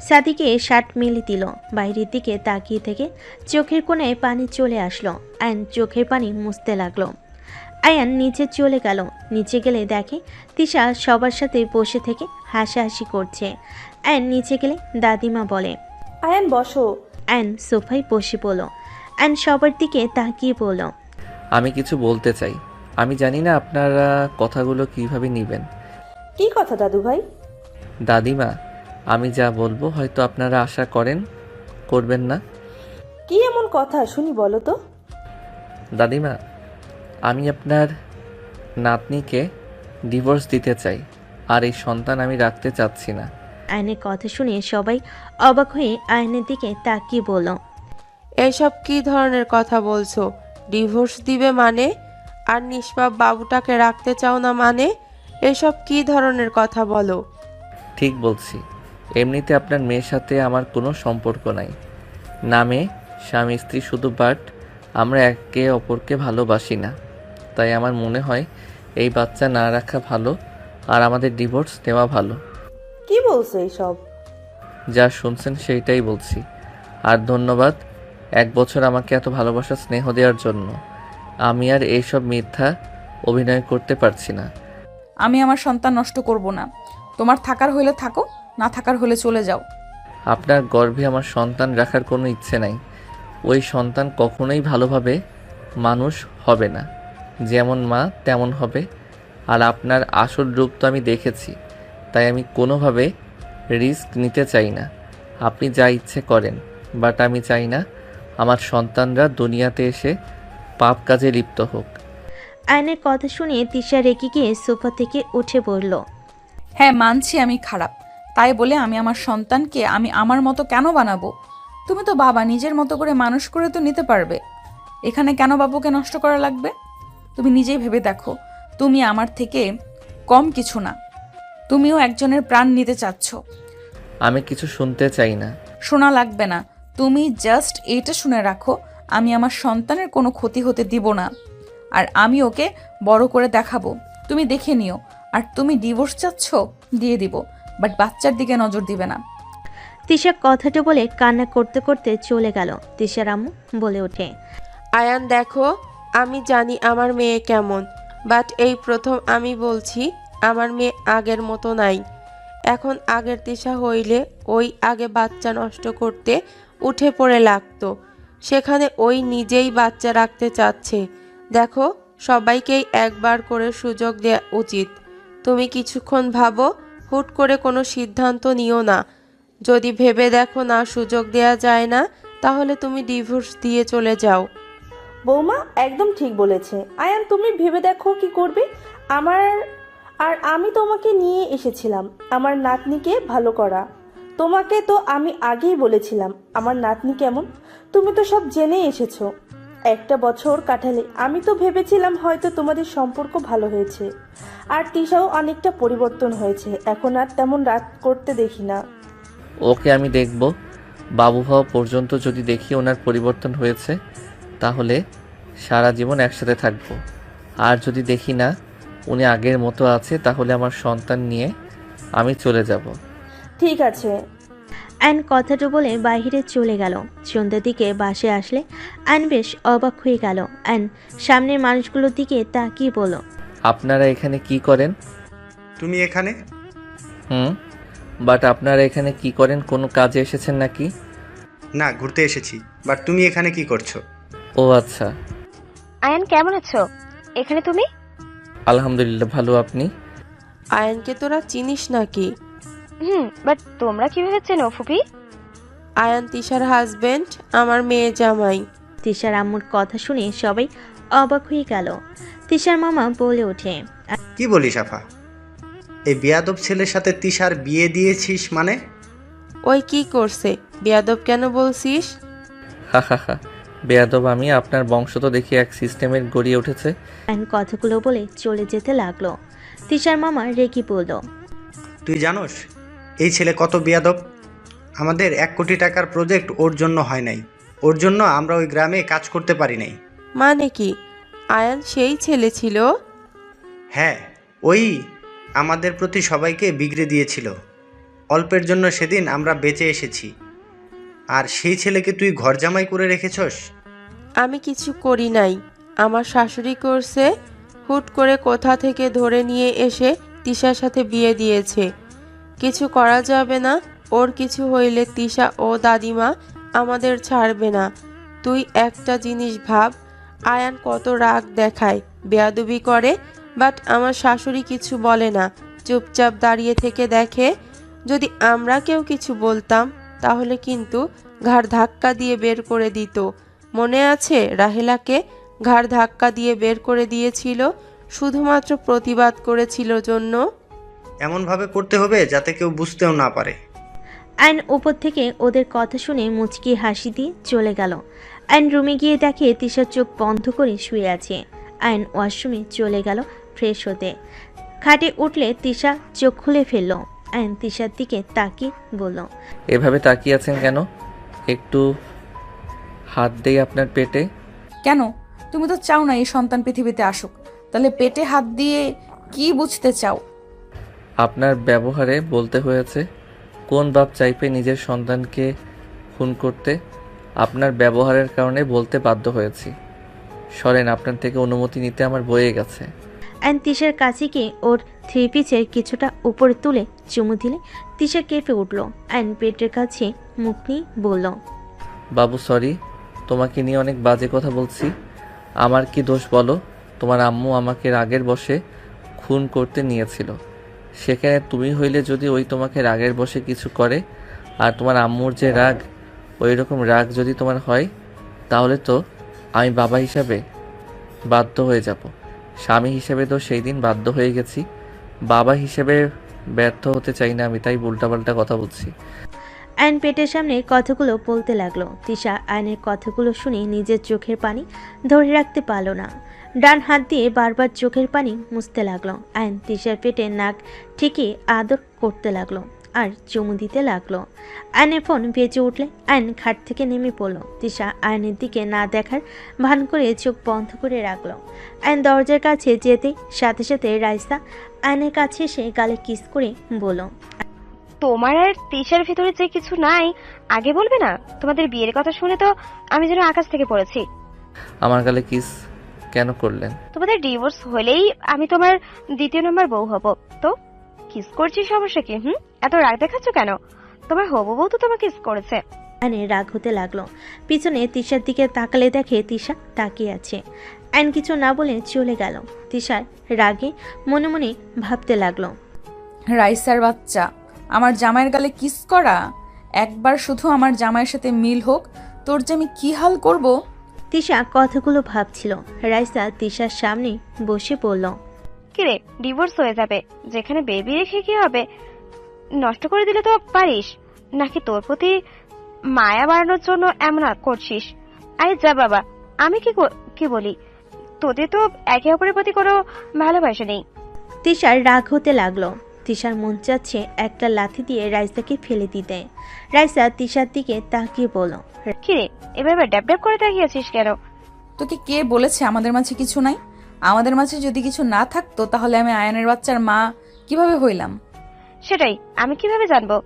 সাদিকে শার্ট মেলে দিল। বাইরের দিকে তাকিয়ে থেকে চোখের কোণায় পানি চলে আসলো। আয়ন চোখের পানি মুছতে লাগলো। আয়ান নিচে চলে গেল। নিচে গেলে দেখে তিশা সবার সাথে বসে থেকে হাসাহাসি করছে। আয়ন নিচে গেলে দাদিমা বলে, আয়ান বসো। আয়ন সোফায় বসে পড়ল। আয়ন সবার দিকে তাকিয়ে বলল, আমি কিছু বলতে চাই, আমি জানি না আপনারা কথাগুলো কিভাবে নেবেন। কি কথা দাদু ভাই? দাদিমা, আমি যা বলবো হয়তো আপনারা আশা করবেন না। কি এমন কথা শুনি, বলো তো। দাদিমা, আমি আপনার নাতনিকে ডিভোর্স দিতে চাই, আর এই সন্তান আমি রাখতে চাচ্ছি না। আয়নের কথা শুনে সবাই অবাক হয়ে আয়নের দিকে তাকিয়ে বলল, এসব কি ধরনের কথা বলছো? ডিভোর্স দিবে মানে? আর নিষ্পাপ বাবুটাকে রাখতে চাও না মানে? এসব কি ধরনের কথা বলো? ঠিক বলছি, এমনিতে আপনার মেয়ের সাথে আমার কোনো সম্পর্ক নাই। নামে স্বামী স্ত্রী শুধু, বাট আমরা একে অপরকে ভালোবাসি না। তাই আমার মনে হয় এই বাচ্চা না রাখা ভালো, আর আমাদের ডিভোর্স দেওয়া ভালো। কি বলছো এইসব? যা শুনছেন সেইটাই বলছি। আর ধন্যবাদ 1 বছর আমাকে এত ভালোবাসা স্নেহ দেওয়ার জন্য। আমি আর এইসব মিথ্যা অভিনয় করতে পারছি না। আমি আমার সন্তান নষ্ট করব না। তোমার থাকার হইলে থাকো, না থাকার হলে চলে যাও। আপনার গর্ভে আমার সন্তান রাখার কোনো ইচ্ছে নাই। ওই সন্তান কখনোই ভালোভাবে মানুষ হবে না, যেমন মা তেমন হবে। আর আপনার আসল রূপ তো আমি দেখেছি, তাই আমি কোনোভাবে রিস্ক নিতে চাই না। আপনি যা ইচ্ছে করেন, বাট আমি চাই না আমার সন্তানরা দুনিয়াতে এসে পাপ কাজে লিপ্ত হোক। আয়নের কথা শুনে তিশা রেগে গিয়ে সোফা থেকে উঠে পড়ল। হ্যাঁ, মানছি আমি খারাপ, তাই বলে আমি আমার সন্তানকে আমি আমার মতো কেন বানাবো? তুমি তো বাবা, নিজের মতো করে মানুষ করে তো নিতে পারবে। এখানে কেন বাবুকে নষ্ট করা লাগবে? তুমি নিজেই ভেবে দেখো, তুমি আমার থেকে কম কিছু না। তুমিও একজনের প্রাণ নিতে চাচ্ছ। আমি কিছু শুনতে চাই না। শোনা লাগবে না, তুমি জাস্ট এইটা শুনে রাখো, আমি আমার সন্তানের কোনো ক্ষতি হতে দিব না। আর আমি ওকে বড় করে দেখাবো, তুমি দেখে নিও। আর তুমি ডিভোর্স চাচ্ছ, দিয়ে দিব, বাট বাচ্চার দিকে নজর দিবে না। তিশা কথাটা বলে কান্না করতে করতে চলে গেল। তিশার আম্মু বলে ওঠে, আয়ান দেখো, আমি জানি আমার মেয়ে কেমন, বাট এই প্রথম আমি বলছি আমার মেয়ে আগের মতো নাই। এখন আগের দিশা হইলে ওই আগে বাচ্চা নষ্ট করতে উঠে পড়ে লাগতো, সেখানে ওই নিজেই বাচ্চা রাখতে চাচ্ছে। দেখো, সবাইকেই একবার করে সুযোগ দেওয়া উচিত। তুমি কিছুক্ষণ ভাবো, হুট করে কোনো সিদ্ধান্ত নিও না। যদি ভেবে দেখো না সুযোগ দেয়া যায় না, তাহলে তুমি ডিভোর্স দিয়ে চলে যাও। বৌমা একদম ঠিক বলেছে। আয়ান, তুমি ভেবে দেখো কি করবে। আমি তোমাকে নিয়ে এসেছিলাম আমার নাতনিকে ভালো করা। তোমাকে তো আমি আগেই বলেছিলাম আমার নাতনি কেমন, তুমি তো সব জেনে এসেছো। একটা বছর কাটালে আমি তো ভেবেছিলাম হয়তো তোমাদের সম্পর্ক ভালো হয়েছে, আর তিশাও অনেকটা পরিবর্তন হয়েছে, এখন আর তেমন রাগ করতে দেখি না। ওকে আমি দেখব। বাবু হওয়া পর্যন্ত যদি দেখি ওনার পরিবর্তন হয়েছে, তাহলে সারা জীবন একসাথে থাকবো। আর যদি দেখি না উনি আগের মতো আছে, তাহলে আমার সন্তান নিয়ে আমি চলে যাব। ঠিক আছে। আয়ন কথাটা বলে বাইরে চলে গেল। সন্ধ্যার দিকে বাসে আসলে আয়ন বেশ অবাক হয়ে গেল। আয়ন সামনের মানুষগুলোর দিকে তাকিয়ে বলল, আপনারা এখানে কি করেন? তুমি এখানে? বাট আপনারা এখানে কি করেন? কোনো কাজে এসেছেন নাকি? না, ঘুরতে এসেছি। বাট তুমি এখানে কি করছো? ও আচ্ছা। আয়ান কেমন আছো? এখানে তুমি? আলহামদুলিল্লাহ, ভালো। আপনি? আয়ানকে তোরা চিনিস নাকি? বাট তোমরা কিভাবে চেনো ফুপি? আয়ান তিশার হাজবেন্ড, আমার মেয়ে জামাই। তিশার আম্মুর কথা শুনে সবাই অবাক হয়ে গেল। তিশার মামা বলে ওঠে, কি বলিস আফা? এই বেয়াদব ছেলের সাথে তিশার বিয়ে দিয়েছিস মানে? ওই কি করছে? বেয়াদব কেন বলছিস? হা হা হা, বেয়াদব আমি? আপনার বংশ তো দেখি এক সিস্টেমের গড়িয়ে উঠেছে। আয়ন কথাগুলো বলে চলে যেতে লাগলো। তিশার মামা রেগে বলল, তুই জানোস এই ছেলে কত বেয়াদব? আমাদের 1 কোটি টাকার প্রজেক্ট ওর জন্য হয় নাই, ওর জন্য আমরা ওই গ্রামে কাজ করতে পারি নাই। মানে কি আয়ান সেই ছেলে ছিল? হ্যাঁ, ওই আমাদের প্রতি সবাইকে বিগড়ে দিয়েছিল। অল্পের জন্য সেদিন আমরা বেঁচে এসেছি, আর সেই ছেলেকে তুই ঘর জামাই করে রেখেছস। আমি কিছু করি নাই, আমার শাশুড়ি করছে। হুট করে কোথা থেকে ধরে নিয়ে এসে তিশার সাথে বিয়ে দিয়েছে। কিছু করা যাবে না, ওর কিছু হইলে তিশা ও দাদিমা আমাদের ছাড়বে না। তুই একটা জিনিস ভাব, আয়ান কত রাগ দেখায়, বেয়াদবি করে, বাট আমার শাশুড়ি কিছু বলে না, চুপচাপ দাঁড়িয়ে থেকে দেখে। যদি আমরা কেউ কিছু বলতাম তাহলে কিন্তু ঘাড় ধাক্কা দিয়ে বের করে দিত। মনে আছে রাহেলাকে ঘাড় ধাক্কা দিয়ে বের করে দিয়েছিল, শুধুমাত্র প্রতিবাদ করেছিল জন্য। এমনভাবে করতে হবে যাতে কেউ বুঝতেও না পারে। আয়ন উপর থেকে ওদের কথা শুনে মুচকি হাসি দিয়ে চলে গেল। আয়ন রুমে গিয়ে দেখে তিশার চোখ বন্ধ করে শুয়ে আছে। আয়ন ওয়াশরুমে চলে গেল ফ্রেশ হতে। খাটে উঠলে তিশা চোখ খুলে ফেলল। আয়ন তিশার দিকে তাকিয়ে বলল, এভাবে তাকিয়ে আছেন কেন? একটু হাত দেই আপনার পেটে। কেন? তুমি তো চাও না এই সন্তান পৃথিবীতে আসুক, তাহলে পেটে হাত দিয়ে কি বুঝতে চাও? আপনার ব্যবহারে বলতে হয়েছে। কোন বাপ চাইবে নিজের সন্তানকে খুন করতে? আপনার ব্যবহারের কারণে বলতে বাধ্য হয়েছি। সরেন, আপনার থেকে অনুমতি নিতে আমার বয়ে গেছে। আয়ন তিশার কাছে গিয়ে ওর 3 পিসের কিছুটা উপরে তুলে চুমু দিলে তিশা কেঁপে উঠল। আয়ন পেটের কাছে মুখ নিয়ে বলল, বাবু সরি, তোমাকে নিয়ে অনেক বাজে কথা বলছি। আমার কি দোষ বলো? তোমার আম্মু আমাকে রাগের বশে খুন করতে নিয়েছিল। সেখানে তুমি হইলে যদি ওই তোমাকে রাগের বশে কিছু করে, আর তোমার আম্মুর যে রাগ, ওই রকম রাগ যদি তোমার হয়, তাহলে তো আমি বাবা হিসাবে বাধ্য হয়ে যাব। স্বামী হিসেবে তো সেই দিন বাধ্য হয়ে গেছি, বাবা হিসেবে ব্যর্থ হতে চাই না আমি, তাই উল্টাপাল্টা কথা বলছি। আয়ন পেটের সামনে কথাগুলো বলতে লাগলো। তিশা আয়নের কথাগুলো শুনে নিজের চোখের পানি ধরে রাখতে পারল না, ডান হাত দিয়ে বারবার চোখের পানি মুছতে লাগলো। আয়ন তিশার পেটে নাক ঠিকই আদর করতে লাগলো আর চুমু দিতে লাগলো। আয়নের ফোন বেজে উঠলে আয়ন খাট থেকে নেমে পড়ল। তিশা আয়নের দিকে না দেখার ভান করে চোখ বন্ধ করে রাখলো। আয়ন দরজার কাছে যেতে সাথে সাথে রাইসা আয়নের কাছে এসে গালে কিস করে বলল, তোমার আর তিশার ভিতরে যে কিছু নাই আগে বলবে না? তোমাদের বিয়ের কথা শুনে তো আমি যেন আকাশ থেকে পড়েছি। আমার গালে কিস কেন করলেন? তোমাদের ডিভোর্স হলেই আমি তোমার দ্বিতীয় নম্বর বউ হব। তো কিস করছি, সমস্যা কি? এত রাগ দেখাচ্ছ কেন? তোমার হবু বউ তো তোমাকে কিস করেছে। আয়নের রাগ হতে লাগলো। পিছনে তিশার দিকে তাকালে দেখে তিশা তাকিয়ে আছে। আয়ন কিছু না বলে চলে গেল। তিশার রাগে মনে মনে ভাবতে লাগলো, রাইসার বাচ্চা, আমার জামাইয়ের গালে কিস করা! একবার শুধু আমার জামাইয়ের সাথে মিল হোক, তোর যে আমি কি হাল করব। তিশা কথাগুলো ভাবছিল। রাইসা তিশার সামনে বসে পড়ল। কিরে, ডিভোর্স হয়ে যাবে, যেখানে বেবি রেখে কি হবে? নষ্ট করে দিলে তো পারিস, নাকি তোর প্রতি মায়া বাড়ানোর জন্য এমন করছিস? আরে যা বাবা, আমি কি বলি, তোদের তো একে অপরের প্রতি কোনো ভালোবাসা নেই। তিশার রাগ হতে লাগলো। তিশার মন চাচ্ছে একটা লাথি দিয়ে রাইসাকে ফেলে দিতে। রাইসা তিশার দিকে তাকিয়ে বলল, কিরে, এভাবে ড্যাব ড্যাব করে তাকিয়েছিস কেন? তোকে কে বলেছে আমাদের মাঝে কিছু নাই? আমাদের মাঝে যদি কিছু না থাকতো তাহলে আমি আয়নের বাচ্চার মা কিভাবে হইলাম? সেটাই আমি কিভাবে জানবো?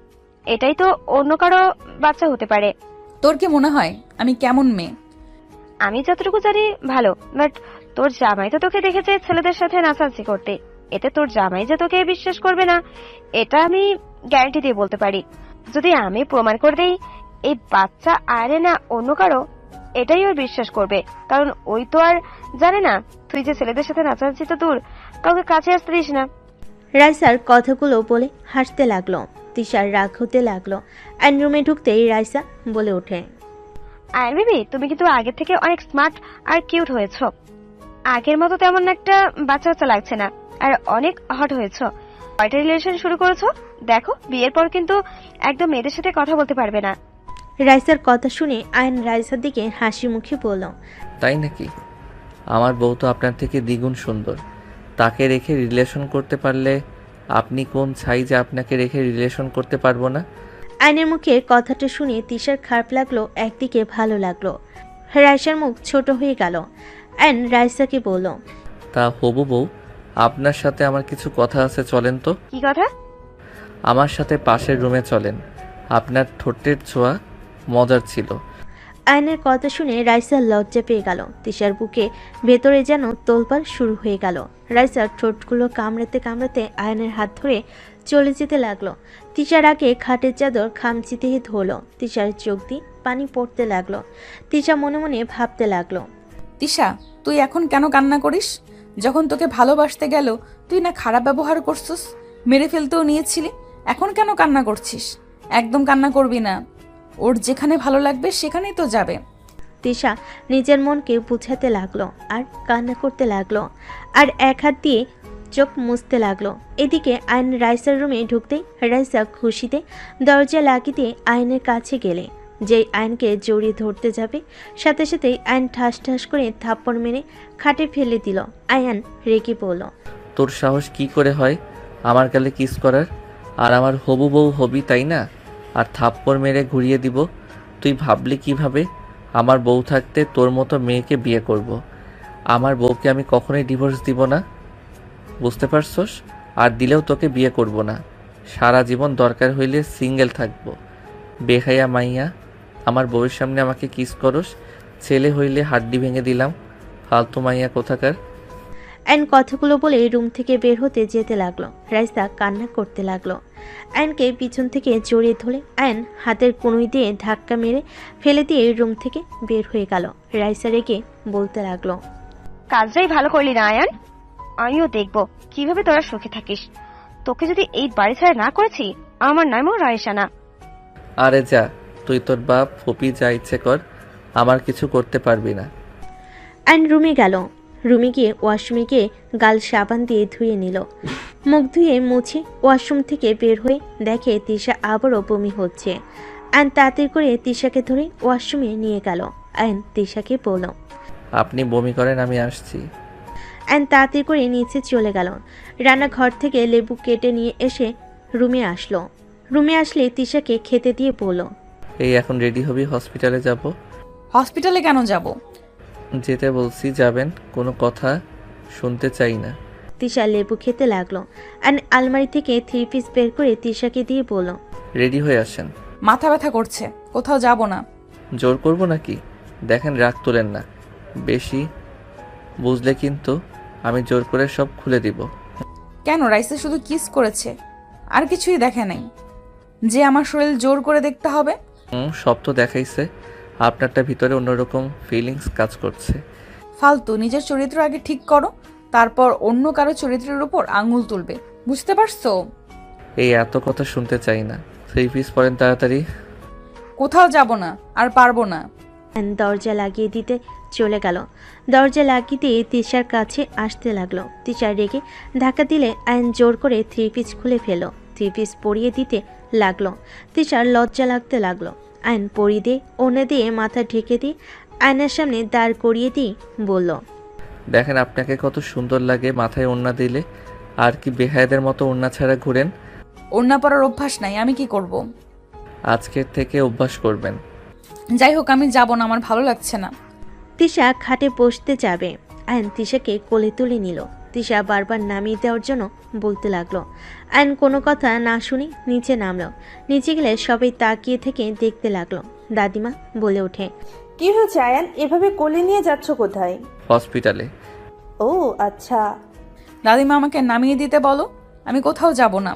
এটাই তো অন্য কারো বাচ্চা হতে পারে। তোর কি মনে হয় আমি কেমন মেয়ে? আমি যতটুকু জানি ভালো, বাট তোর জামাই তো তোকে দেখেছে ছেলেদের সাথে নাচানাচি করতে। এতে তোর জামাই যে তোকে বিশ্বাস করবে না, এটা আমি গ্যারান্টি দিয়ে বলতে পারি। যদি আমি প্রমাণ করে দেই এই বাচ্চা আরে না অন্য কারো, এটাই ওর বিশ্বাস করবে। কারণ ওই তো আর জানে না তুই যে ছেলেদের সাথে নাচানাচি তো দূর, কাউকে কাছে আসতে দিস না। রাইসার কথাগুলো বলে হাসতে লাগলো। তিশার রাগ হতে লাগলো। আইন রুমে ঢুকতেই রাইসা বলে ওঠে, আর বেবি, তুমি কিন্তু আগের থেকে অনেক স্মার্ট আর কিউট হয়েছো। আগের মতো তেমন একটা বাচ্চা বাচ্চা লাগছে না, আর অনেক হট হয়েছো। কয়টা রিলেশন শুরু করেছো? দেখো, বিয়ের পর কিন্তু একদম মেয়েদের সাথে কথা বলতে পারবে না। রাইসার কথা শুনে আয়ন রাইসার দিকে হাসি মুখে বলল, তাই নাকি? আমার বউ তো আপনার থেকে দ্বিগুণ সুন্দর। তাকে রেখে রিলেশন করতে পারলে আপনি কোন ছাই যে আপনাকে রেখে রিলেশন করতে পারবো না? আয়নের মুখে কথাটা শুনে তিশার খারাপ লাগলো, একদিকে ভালো লাগলো। রাইসার মুখ ছোট হয়ে গেল। আয়ন রাইসাকে বলল, তা হবু বউ, আপনার সাথে আমার কিছু কথা আছে, চলেন তো। কি কথা? আমার সাথে পাশের রুমে চলেন। আপনার ঠোঁটের ছোঁয়া মজার ছিল। আয়নের কথা শুনে রাইসার লজ্জা পেয়ে গেল। তিশার বুকে ভেতরে যেন তোলপাড় শুরু হয়ে গেল। রাইসার ঠোঁটগুলো কামড়াতে কামড়াতে আয়নের হাত ধরে চলে যেতে লাগলো। তিশার আগে খাটের চাদর খামচিতে ধরলো। তিশার চোখ দিয়ে পানি পড়তে লাগলো। তিশা মনে মনে ভাবতে লাগলো, তিশা, তুই এখন কেন কান্না করিস? যখন তোকে ভালোবাসতে গেল তুই না খারাপ ব্যবহার করছিস, মেরে ফেলতেও নিয়েছিলি, এখন কেন কান্না করছিস? একদম কান্না করবি না। ওর যেখানে ভালো লাগবে সেখানেই তো যাবে। তিশা নিজের মনকে বুঝাতে লাগলো আর কান্না করতে লাগলো, আর এক হাত দিয়ে চোখ মুছতে লাগলো। এদিকে আয়ন রাইসার রুমে ঢুকতেই রাইসা খুশিতে দরজা লাগিয়ে দিয়ে আয়নের কাছে গেলে যেই আয়নকে জড়িয়ে ধরতে যাবে, সাথে সাথেই আয়ন ঠাস ঠাস করে থাপ্পড় মেরে খাটে ফেলে দিল। আয়ন রেগে বলল, তোর সাহস কি করে হয় আমার গালে কিস করার? আর আমার হবু বউ হবি তাই না? আর থাপ্পড় মেরে ঘুরিয়ে দিব? তুই ভাবলি কিভাবে আমার বউ থাকতে তোর মতো মেয়েকে বিয়ে করব? আমার বউকে আমি কখনোই ডিভোর্স দিব না, বুঝতে পারছস? আর দিলেও তোকে বিয়ে করব না। সারা জীবন দরকার হইলে সিঙ্গেল থাকবো। বেহাইয়া মাইয়া, আমার বউয়ের সামনে আমাকে কিস করস? ছেলে হইলে হাড্ডি ভেঙে দিলাম। ফালতু মাইয়া কোথাকার। আয়ন কথাগুলো বলে রুম থেকে বের হতে যেতে লাগলো। রাইসা কান্না করতে লাগলো। আয়নকে পিছন থেকে জড়িয়ে ধরে আয়ন হাতের কনুই দিয়ে ধাক্কা মেরে ফেলে দিয়ে রুম থেকে বের হয়ে গেল। রাইসা রেগে বলতে লাগলো, কাজটাই ভালো করলি না আয়ান। আমিও দেখবো কিভাবে তোরা সুখে থাকিস। তোকে যদি এই বাড়ি ছাড়া না করেছি, আমার নামও রায়সা না। আরে যা, তুই তোর বাপ ফুপি যা ইচ্ছে কর, আমার কিছু করতে পারবি না। আয়ন রুমে গেল। রুমে গিয়ে ওয়াশরুমে গিয়ে গাল সাবান দিয়ে ধুয়ে নিল। মুখ ধুয়ে মুছে ওয়াশরুম থেকে বের হয়ে দেখে তিশা আবারও বমি হচ্ছে। আয়ন তাড়াতাড়ি করে তিশাকে ধরে ওয়াশরুমে নিয়ে গেল। আয়ন তিশাকে বলল। আপনি বমি করেন, আমি আসছি। আয়ন তাড়াতাড়ি করে নিচে চলে গেল। রান্নাঘর থেকে লেবু কেটে নিয়ে এসে রুমে আসলো। রুমে আসলে তিশাকে খেতে দিয়ে বলল। এই এখন রেডি হবি, হসপিটালে যাব। হসপিটালে কেন যাব? যেতে বলছি, যাবেন? কোনো কথা শুনতে চাই না। তিশা লেবু খেতে লাগলো। আয়ন আলমারি থেকে 3 পিস বের করে তিশাকে দিয়ে বলল। রেডি হয়ে আসেন। মাথা ব্যথা করছে, কোথাও যাব না। জোর করব নাকি? দেখেন, রাগ তোলেন না। বেশি বুঝলে কিন্তু আমি জোর করে সব খুলে দিব। কেন? রাইসে শুধু কিস করেছে, আর কিছুই দেখে নাই যে আমার শরীর জোর করে দেখতে হবে? সব তো দেখাইছে, আপনারটা ভিতরে অন্যরকম ফিলিংস কাজ করছে। ফালতু। নিজের চরিত্র আগে ঠিক করো, তারপর অন্য কারো চরিত্রের উপর আঙুল তুলবে, বুঝতে পারছো? এই এত কথা শুনতে চাই না। 3 পিস পরেন তাড়াতাড়ি। কোথাও যাব না, আর পারবো না। আয়ন দরজা লাগিয়ে দিতে চলে গেল। দরজা লাগিয়ে দিয়ে তিশার কাছে আসতে লাগলো। তিশা রেগে ধাক্কা দিলে আয়ন জোর করে 3 পিস খুলে ফেলল। 3 পিস পরিয়ে দিতে লাগলো। তিশার লজ্জা লাগতে লাগলো। আয়ন পরিয়ে দিয়ে ওড়না দিয়ে মাথা ঢেকে দিয়ে আয়নার সামনে দাঁড় করিয়ে দিয়ে বলল। দেখেন আপনাকে কত সুন্দর লাগে মাথায় ওড়না দিলে। আর কি বেহায়াদের মতো ওড়না ছাড়া ঘুরেন? ওড়না পরার অভ্যাস নাই, আমি কি করব? আজকের থেকে অভ্যাস করবেন। যাই হোক, আমি যাব না, আমার ভালো লাগছে না। তিশা খাটে বসতে যাবে। আয়ন তিশাকে কোলে তুলে নিল। তিশা বারবার নামিয়ে দেওয়ার জন্য বলতে লাগলো। আয়ন কোনো কথা না শুনে নিচে নামলো। নিচে গেলে সবাই তাকিয়ে থেকে দেখতে লাগলো। দাদিমা বলে ওঠে। কি হয়েছে আয়ান, এভাবে কোলে নিয়ে যাচ্ছ কোথায়? হসপিটালে। ও আচ্ছা। দাদিমা আমাকে নামিয়ে দিতে বলো, আমি কোথাও যাব না।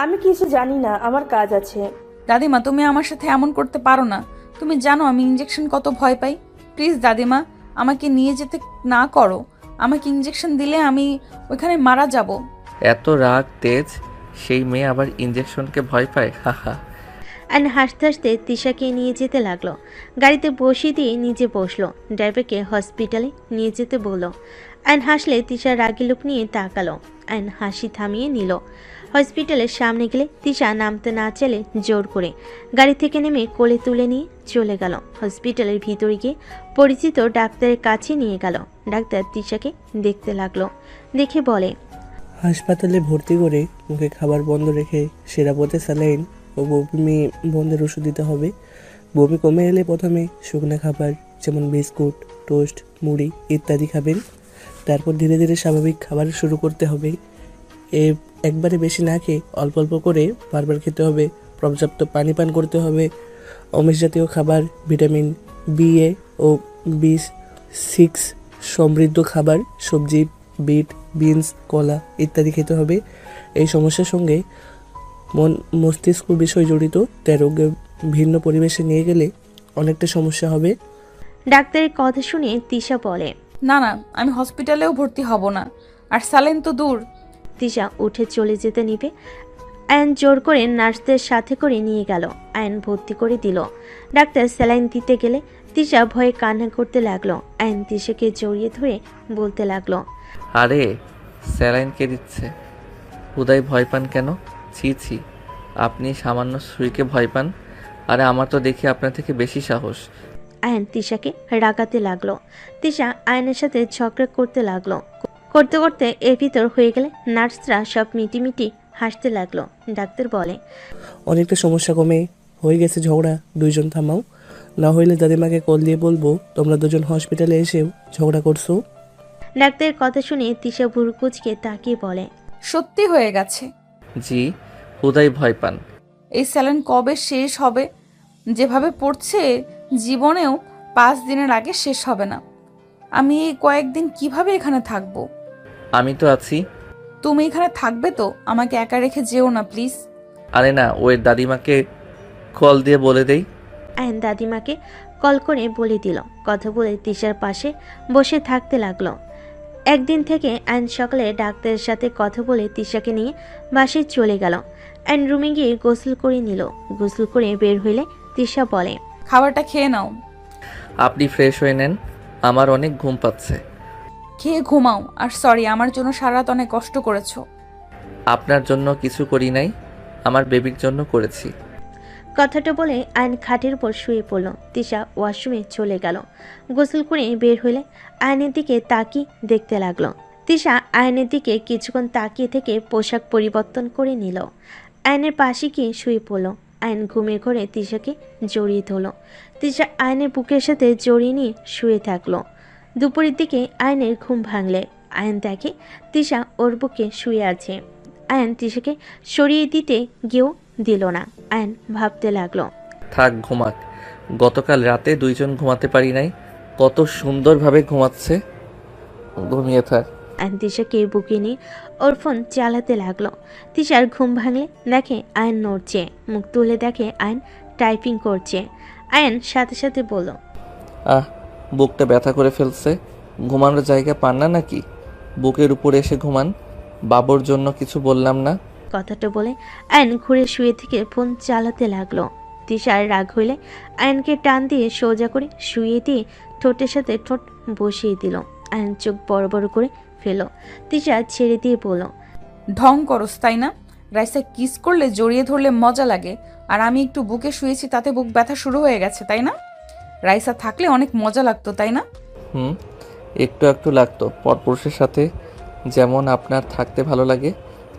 আমি কিছু জানি না, আমার কাজ আছে। দাদিমা, তুমি আমার সাথে এমন করতে পারো না। তুমি জানো আমি ইঞ্জেকশন কত ভয় পাই। প্লিজ দাদিমা, আমাকে নিয়ে যেতে না করো। আমাকে ইঞ্জেকশন দিলে আমি ওইখানে মারা যাব। এত রাগ তেজ, সেই মেয়ে আবার ইঞ্জেকশনকে ভয় পায়? হাহা। আয়ন হাসতে হাসতে তিশাকে নিয়ে যেতে লাগলো। গাড়িতে বসিয়ে দিয়ে নিজে বসলো। ড্রাইভারকে হসপিটালে নিয়ে যেতে বললো। আয়ন হাসলে তিশা রাগি লোক নিয়ে তাকালো। আয়ন হাসি থামিয়ে নিল। হসপিটালের সামনে গেলে তিশা নামতে না চাইলে জোর করে গাড়ি থেকে নেমে কোলে তুলে নিয়ে চলে গেল। হসপিটালের ভিতরে গিয়ে পরিচিত ডাক্তারের কাছে নিয়ে গেল। ডাক্তার তিশাকে দেখতে লাগলো। দেখে বলে। হাসপাতালে ভর্তি করে মুখে খাবার বন্ধ রেখে সেরাপথে স্যালাইন ও বমি বন্ধের ওষুধ দিতে হবে। বমি কমে এলে প্রথমে শুকনো খাবার যেমন বিস্কুট, টোস্ট, মুড়ি ইত্যাদি খাবেন। তারপর ধীরে ধীরে স্বাভাবিক খাবার শুরু করতে হবে। একবারে বেশি না খেয়ে অল্প অল্প করে বারবার খেতে হবে। পর্যাপ্ত পানি পান করতে হবে। আমিষ জাতীয় খাবার, ভিটামিন BA ও B6 সমৃদ্ধ খাবার, সবজি, বিট, বিনস, কলা ইত্যাদি খেতে হবে। এই সমস্যার সঙ্গে মস্তিষ্ক বিষয় জড়িত, তাই রোগে ভিন্ন পরিবেশে নিয়ে গেলে অনেকটা সমস্যা হবে। ডাক্তারের কথা শুনে তিশা বলে। না না, আমি হসপিটালেও ভর্তি হব না, আর স্যালাইন তো দূর। তিশা উঠে চলে যেতে নিবে। আয়ন জোর করে নার্সদের সাথে করে নিয়ে গেল। আয়ন ভর্তি করে দিল। ডাক্তার স্যালাইন দিতে গেলে তিশা ভয়ে কান্না করতে লাগলো। আয়ন তিশাকে জড়িয়ে ধরে বলতে লাগলো। আরে স্যালাইন কে দিচ্ছে? হুদাই ভয় পান কেন? ছি ছি, আপনি সামান্য সুইকে ভয় পান, আরে আমার তো দেখি আপনার থেকে বেশি সাহস। আয়ন তিশাকে রাগাতে লাগলো। তিশা আয়নের সাথে ঝগড়া করতে লাগলো। করতে করতে এর ভিতর হয়ে গেলে নার্সরা সব মিটিমিটি হাসতে লাগলো। ডাক্তার বলে। অনেকটা সমস্যা কমে হয়ে গেছে ঝগড়া, দুইজন থামাও, না হইলে দাদিমাকে কল দিয়ে বলবো তোমরা দুজন হসপিটালে এসেও ঝগড়া করছো। ডাক্তারের কথা শুনে তিশা ভুরু কুঁচকে তাকিয়ে বলে। সত্যি হয়ে গেছে। জি, হুদাই ভয় পান। এই স্যালাইন কবে শেষ হবে? যেভাবে পড়ছে জীবনেও 5 দিনের আগে শেষ হবে না। আমি এই কয়েকদিন কিভাবে এখানে থাকবো? আমি তো আছি। তুমি এখানে থাকবে তো? আমাকে একা রেখে যেও না প্লিজ। আরে না, ওই দাদিমাকে কল দিয়ে বলে দেই। আয়ন দাদিমাকে কল করে বলে দিল। কথা বলে তিশার পাশে বসে থাকতে লাগলো। একদিন থেকে আয়ন সকালে ডাক্তারের সাথে কথা বলে তিশাকে নিয়ে বাসায় চলে গেল। আয়ন রুমে গিয়ে গোসল করে নিল। গোসল করে বের হইলে তিশা বলে। খাবারটা খেয়ে নাও। আপনি ফ্রেশ হয়ে নেন, আমার অনেক ঘুম পাচ্ছে। খেয়ে ঘুমাও। আর সরি, আমার জন্য সারা রাত অনেক কষ্ট করেছো। আপনার জন্য কিছু করি নাই, আমার বেবির জন্য করেছি। কথাটা বলে আয়ন খাটের উপর শুয়ে পড়ল। তিশা ওয়াশরুমে চলে গেল। গোসল করে বের হলে আয়নের দিকে তাকিয়ে দেখতে লাগলো। তিশা আয়নের দিকে কিছুক্ষণ তাকিয়ে থেকে পোশাক পরিবর্তন করে নিল। আয়নের পাশে গিয়ে শুয়ে পড়ল। আয়ন ঘুমের ঘরে তিশাকে জড়িয়ে ধরল। তিশা আয়নের বুকের সাথে জড়িয়ে নিয়ে শুয়ে থাকলো। দুপুরের দিকে আয়নের ঘুম ভাঙলে আয়ন দেখে তিশা ওর বুকে শুয়ে আছে। আয়ন তিশাকে সরিয়ে দিতে গিয়েও দিল না। আয়ন ভাবতে লাগলো, থাক ঘুমাক, গতকাল রাতে দুইজন ঘুমাতে পারি নাই, কত সুন্দরভাবে ঘুমাচ্ছে, ঘুমিয়ে থাক। আয়ন তিশাকে বুকে নিয়ে ওর ফোন চালাতে লাগলো। তিশার ঘুম ভাঙলে দেখে আয়ন নড়ছে, মুখ তুলে দেখে আয়ন টাইপিং করছে। আয়ন সাথে সাথে বলল, বুকটা ব্যথা করে ফেলছে, ঘুমানোর জায়গা পান না নাকি? বুকের উপরে এসে ঘুমান, বাবুর জন্য কিছু বললাম না। কথাটা বলে আয়ন ঘুরে শুয়ে থেকে ফোন চালাতে লাগলো। তিশার রাগ হইলে আয়নকে টান দিয়ে সোজা করে শুয়ে দিয়ে ঠোঁটের সাথে ঠোঁট বসিয়ে দিল। আয়ন চোখ বড় বড় করে ফেল। তিশা ছেড়ে দিয়ে বলল, ঢং করস তাই না? রাইসা কিস করলে জড়িয়ে ধরলে মজা লাগে, আর আমি একটু বুকে শুয়েছি তাতে বুক ব্যথা শুরু হয়ে গেছে তাই না? রাইসা থাকলে অনেক মজা লাগতো তাই না? একটু একটু লাগতো। পরপুরুষের সাথে যেমন আপনার থাকতে ভালো লাগে,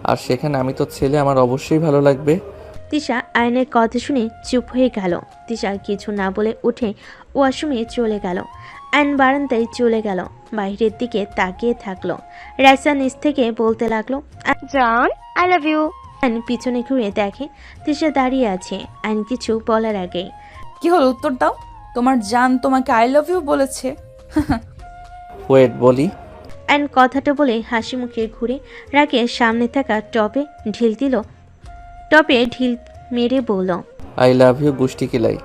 আর সেখানে আমি তো ছেলে, আমার অবশ্যই ভালো লাগবে। তিশা আয়নের কথা শুনে চুপ হয়ে গেল। তিশা কিছু না বলে উঠে ওয়াশরুমে চলে গেল। আয়ন বারান্দায় চলে গেল, বাইরের দিকে তাকিয়ে থাকলো। রাইসা নিচ থেকে বলতে লাগলো, জান, আই লাভ ইউ। আয়ন পিছনে ঘুরে দেখে তিশা দাঁড়িয়ে আছে। আয়ন কিছু বলার আগেই, কি হলো, উত্তর দাও। তোমার জান তোমাকে আই লাভ ইউ বলেছে? ওয়েট বলি। আয়ন কথাটা বলে হাসি মুখে ঘুরে রাগে সামনে থাকা টপে ঢিল দিল। টপে ঢিল মেরে বলল, আই লাভ ইউ গুষ্টি কিলাই।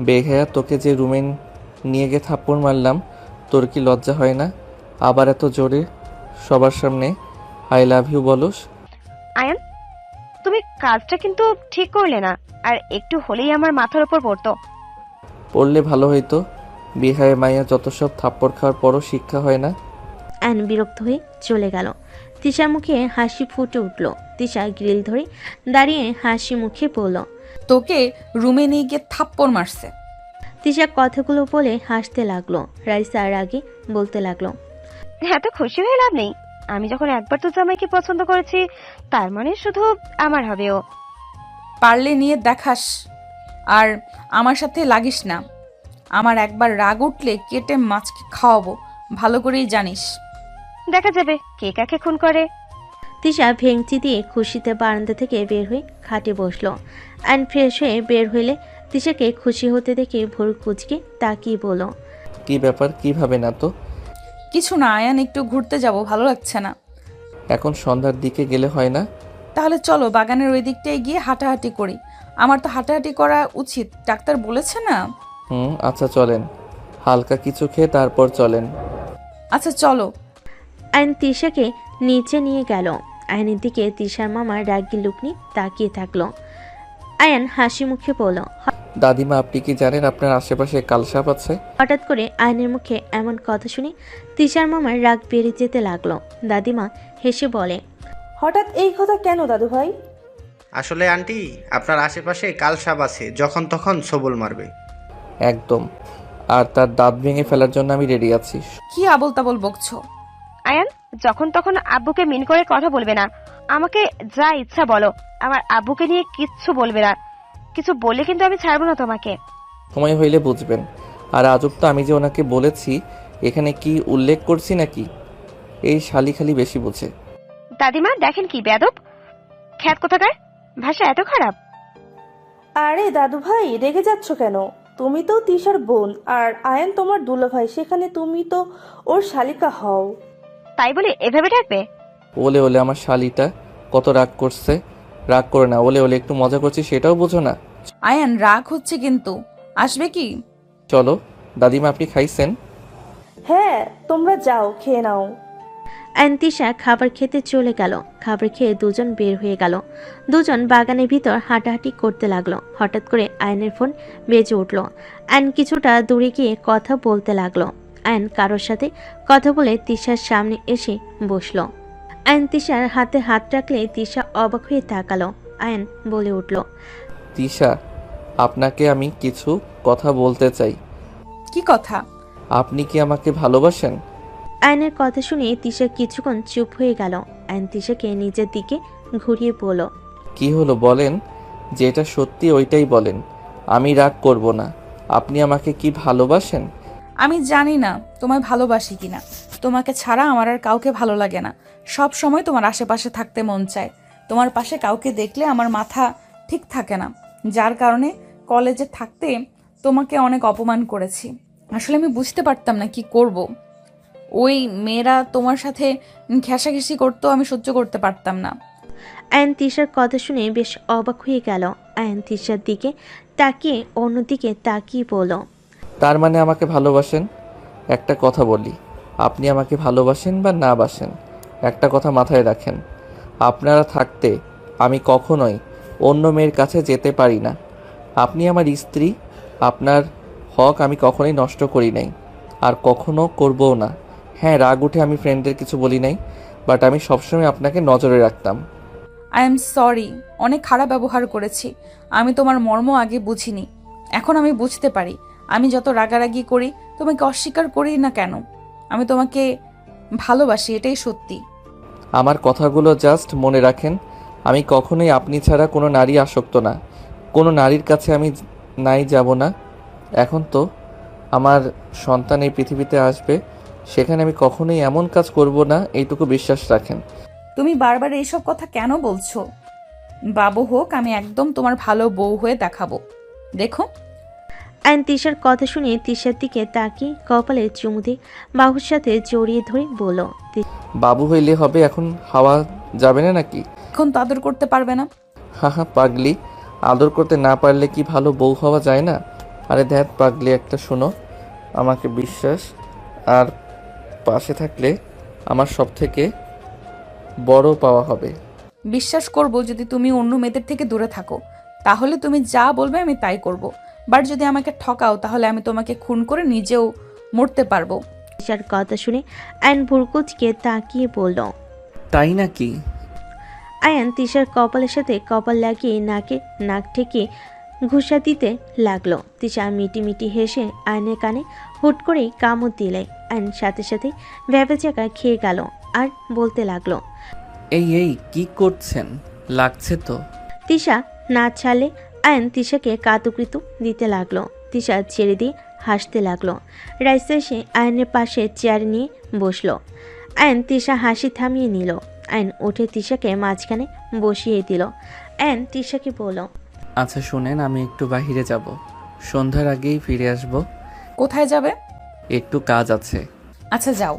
বেহায়া, তোকে যে রুমে নিয়ে গিয়ে থাপ্পড় মারলাম, তোর কি লজ্জা হয় না? আবার এত জোরে সবার সামনে আই লাভ ইউ বলস? আয়ান, তুমি কাজটা কিন্তু ঠিক করলে না, আর একটু হলেই আমার মাথার উপর পড়তো। পড়লে ভালো হইতো। বিহায় মাইয়া যত সব থাপ্পড় খাওয়ার পরও শিক্ষা হয় না। আয়ন বিরক্ত হয়ে চলে গেল। তিশার মুখে হাসি ফুটে উঠল। তিশা গ্রিল ধরে দাঁড়িয়ে হাসি মুখে বলল, তোকে রুমে নিয়ে গিয়ে থাপ্পড় মারছে। তিশা কথাগুলো বলে হাসতে লাগলো। রাইসা আর আগে বলতে লাগলো, এত খুশি হয়ে লাভ নেই। আমি যখন একবার তো জামাইকে পছন্দ করেছি, তার মানে শুধু আমার হবে ও। পারলে নিয়ে দেখাস, আর আমার সাথে লাগিস না। আমার একবার রাগ উঠলে কেটে মাছকে খাওয়াবো, ভালো করেই জানিস। দেখা যাবে কে কাকে খুন করে। তিশা ভেঙচি দিয়ে খুশিতে বারান্দা থেকে বের হয়ে খাটে বসলো। আয়ন ফ্রেশ হয়ে বের হইলে তিশাকে খুশি হতে দেখে ভোর কুচকে তাকিয়ে বলল, কি ব্যাপার, কিভাবে না তো? কিছু না আয়ান, একটু ঘুরতে যাব, ভালো লাগছে না। এখন সন্ধ্যার দিকে গেলে হয় না? তাহলে চলো বাগানের ওই দিকটায় গিয়ে হাঁটাহাঁটি করি। আমার তো হাঁটাহাঁটি করা উচিত, ডাক্তার বলেছে না? আচ্ছা চলেন, হালকা কিছু খেয়ে তারপর চলেন। আচ্ছা চলো। আয়ন তিশাকে নিচে নিয়ে গেল। আয়নের দিকে তিশার মামা রাগি লুক নিয়ে তাকিয়ে থাকলো। আয়ন হাসি মুখে বলল, দাদিমা, আপনি কি জানেন আপনার আশেপাশে কালসাপ আছে? হঠাৎ করে আয়নের মুখে এমন কথা শুনে তিশার মামার রাগ বেড়ে যেতে লাগলো। দাদিমা হেসে বলে, হঠাৎ এই কথা কেন দাদু ভাই? আসলে আন্টি, আপনার আশেপাশে কালসাপ আছে, যখন তখন সবল মারবে। একদম, আর তার দাঁত ভেঙে ফেলার জন্য আমি রেডি আছি। কি আবল তাবল বকছো? আয়ান, যখন তখন আব্বুকে মিন করে কথা বলবে না। আমাকে যা ইচ্ছা বলো, আমার আব্বুকে নিয়ে কিচ্ছু বলবে না। কিছু বললে কিন্তু আমি ছাড়বো না তোমাকে। সময় হইলে বুঝবেন। আর আজব তো, আমি যে ওনাকে বলেছি, এখানে কি উল্লেখ করছি নাকি? এই শালি খালি বেশি বোঝে। দাদিমা দেখেন কি বেয়াদব, খ্যাত কোথাকার, ভাষা এত খারাপ। আরে দাদু ভাই, রেগে যাচ্ছ কেন? তুমি তো তিশার বোন, আর আয়ান তোমার দুলা ভাই, সেখানে তুমি তো ওর শালিকা হও। তাই বলে এভাবে ডাকবে? ওলে ওলে, আমার শালিটা কত রাগ করছে। রাগ করে না, ওলে ওলে একটু মজা করছি, সেটাও বোঝো না। আয়ান রাগ হচ্ছে কিন্তু, আসবে কি? চলো। দাদিমা, আপনি খাইছেন? হ্যাঁ, তোমরা যাও, খেয়ে নাও। আয়ন তিশা খাবার খেতে চলে গেল। খাবার খেয়ে দুজন বের হয়ে গেল। দুজন বাগানের ভিতর হাঁটাহাঁটি করতে লাগলো। হঠাৎ করে আয়নের ফোন বেজে উঠল। আয়ন কিছুটা দূরে গিয়ে কথা বলতে লাগলো। আয়ন কারোর সাথে কথা বলে তিশার সামনে এসে বসলো। আয়ন তিশার হাতে হাত রাখলে তিশা অবাক হয়ে তাকালো। আয়ন বলে উঠল, তিশা, আপনাকে আমি কিছু কথা বলতে চাই। কি কথা? আপনি কি আমাকে ভালোবাসেন? আয়নের কথা শুনে তিশা কিছুক্ষণ চুপ হয়ে গেল। আয়ন তিশাকে নিজের দিকে ঘুরিয়ে বলল, কি হলো বলেন, যেটা সত্যি ওইটাই বলেন, আমি রাগ করব না। আপনি আমাকে কি ভালোবাসেন? আমি জানি না তোমায় ভালোবাসি কিনা। তোমাকে ছাড়া আমার আর কাউকে ভালো লাগে না। সব সময় তোমার আশেপাশে থাকতে মন চায়। তোমার পাশে কাউকে দেখলে আমার মাথা ঠিক থাকে না, যার কারণে কলেজে থাকতে তোমাকে অনেক অপমান করেছি। আসলে আমি বুঝতে পারতাম না কি করব। ওই মেয়েরা তোমার সাথে ঘেঁষাঘেঁষি করতো, আমি সহ্য করতে পারতাম না। আয়ন তিশার কথা শুনে বেশ অবাক হয়ে গেল। আয়ন তিশার দিকে তাকিয়ে অন্যদিকে তাকিয়ে বলল, তার মানে আমাকে ভালোবাসেন? একটা কথা বলি, আপনি আমাকে ভালোবাসেন বা না বাসেন, একটা কথা মাথায় রাখেন, আপনারা থাকতে আমি কখনোই অন্য মেয়ের কাছে যেতে পারি না। আপনি আমার স্ত্রী, আপনার হক আমি কখনোই নষ্ট করি নাই, আর কখনো করবও না। হ্যাঁ, রাগ উঠে আমি ফ্রেন্ডদের কিছু বলি নাই, বাট আমি সবসময় আপনাকে নজরে রাখতাম। আই এম সরি, অনেক খারাপ ব্যবহার করেছি। আমি তোমার মর্ম আগে বুঝিনি, এখন আমি বুঝতে পারি। আমি যত রাগারাগি করি, তোমাকে অস্বীকার করি না কেন, আমি তোমাকে ভালোবাসি, এটাই সত্যি। আমার কথাগুলো জাস্ট মনে রাখেন। আমি কখনোই আপনি ছাড়া কোনো নারী আসক্ত না, কোনো নারীর কাছে আমি নাই যাব না। এখন তো আমার সন্তান এই পৃথিবীতে আসবে, সেখানে আমি কখনোই এমন কাজ করব না, এইটুকু বিশ্বাস রাখেন। তুমি বারবার এইসব কথা কেন বলছো? বাবু হোক, আমি একদম তোমার ভালো বউ হয়ে দেখাবো, দেখো। আয়ন তিশার কথা শুনে তিশার দিকে তাকিয়ে কপালে চুমু দিয়ে বাহুর সাথে জড়িয়ে ধরে বলল, বাবু হইলে হবে, এখন হাওয়া যাবে না নাকি? এখন তো আদর করতে পারবে না। হা হা পাগলি, আদর করতে না পারলে কি ভালো বউ হওয়া যায় না? আরে ধ্যাত পাগলি একটা, শোনো, আমাকে বিশ্বাস আর পাশে থাকলে আমার সব থেকে বড় পাওয়া হবে। বিশ্বাস করব যদি তুমি অন্য মেয়েদের থেকে দূরে থাকো, তাহলে তুমি যা বলবে আমি তাই করব। বাট যদি আমাকে ঠকাও, তাহলে আমি তোমাকে খুন করে নিজেও মরতে পারবো। তিশার কথা শুনে আয়ন ভুরকুচকে তাকিয়ে বলল, তাই নাকি? আয়ন তিশার কপালের সাথে কপাল লাগিয়ে নাকে নাক ঠেকিয়ে ঘুষা দিতে লাগলো। তিশা মিটি মিটি হেসে আয়নের কানে হুট করেই কামড় দিলে আয়ন সাথে সাথে ভ্যাবেচাকা খেয়ে গেল আর বলতে লাগলো, এই এই কি করছেন, লাগছে তো। তিশা না ছাড়লে আয়ন তিশাকে কাতুকৃতু দিতে লাগলো। তিশা ছেড়ে দিয়ে হাসতে লাগলো। রাইসা এসে আয়নের পাশে চেয়ার নিয়ে বসলো। আয়ন তিশা হাসি থামিয়ে নিল। আয়ন উঠে তিশাকে মাঝখানে বসিয়ে দিল। আয়ন তিশাকে বলল, আচ্ছা শুনেন, আমি একটু বাইরে যাব, সন্ধ্যার আগেই ফিরে আসব। কোথায় যাবে? একটু কাজ আছে। আচ্ছা যাও।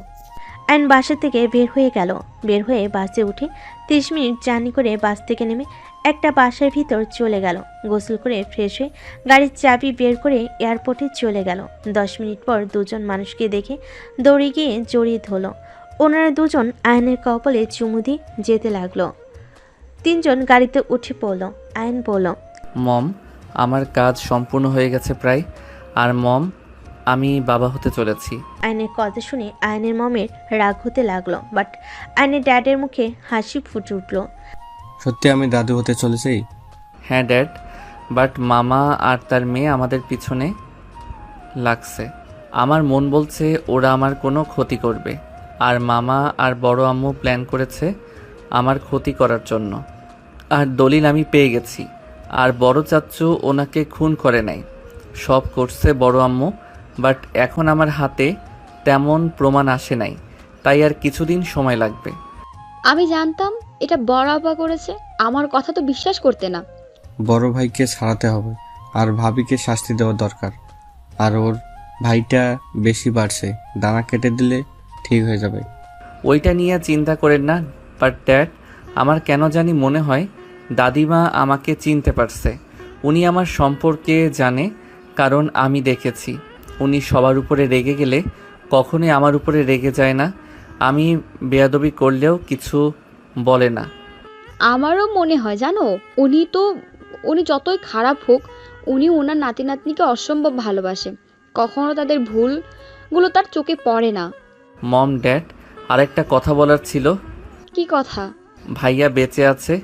আয়ন বাসা থেকে বের হয়ে গেল। বের হয়ে বাসে উঠে 30 মিনিট জার্নি করে বাস থেকে নেমে একটা বাসার ভিতর চলে গেল। গোসল করে ফ্রেশ হয়ে গাড়ির চাবি বের করে এয়ারপোর্টে চলে গেল। 10 মিনিট পর দুজন মানুষকে দেখে দৌড়ে গিয়ে জড়িয়ে ধরল। ওনারা দুজন আয়নের কপালে চুমু দিয়ে যেতে লাগলো। 3 জন গাড়িতে উঠে পড়ল। আয়ন বলল, মম, আমার কাজ সম্পূর্ণ হয়ে গেছে প্রায়, আর মম, আমি বাবা হতে চলেছি। আয়নের কথা শুনে আয়নের মমের রাগ হতে লাগলো, বাট আয়নের ড্যাডের মুখে হাসি ফুটে উঠল। সত্যি আমি দাদু হতে চলেছি? হ্যাঁ ড্যাড, বাট মামা আর তার মেয়ে আমাদের পিছনে লাগছে। আমার মন বলছে ওরা আমার কোনো ক্ষতি করবে, আর মামা আর বড় আম্মু প্ল্যান করেছে আমার ক্ষতি করার জন্য। আর দলিল আমি পেয়ে গেছি, আর বড় চাচ্চু ওনাকে খুন করে নাই, সব করছে বড় আম্মু। বাট এখন আমার হাতে তেমন প্রমাণ আসে নাই, তাই আর কিছুদিন সময় লাগবে। আমি জানতাম এটা বড় আপা করেছে, আমার কথা তো বিশ্বাস করতে না। বড় ভাইকে ছাড়াতে হবে, আর ভাবিকে শাস্তি দেওয়া দরকার। আর ওর ভাইটা বেশি বাড়ছে, দানা কেটে দিলে ঠিক হয়ে যাবে। ওইটা নিয়ে চিন্তা করেন না, বাট ড্যাড, আমার কেন জানি মনে হয় দাদিমা আমাকে চিনতে পারছে। উনি আমার সম্পর্কে জানে, কারণ আমি দেখেছি উনি সবার উপরে রেগে গেলে কখনোই আমার উপরে রেগে যায় না। আমি বেয়াদবি করলেও কিছু বলে না। আমারও মনে হয় জানো, উনি যতই খারাপ হোক, উনি ওনার নাতি নাতনিকে অসম্ভব ভালোবাসে। কখনো তাদের ভুল গুলো তার চোখে পড়ে না। মম ড্যাড, আরেকটা কথা বলার ছিল। কি কথা? ভাইয়া বেঁচে আছে।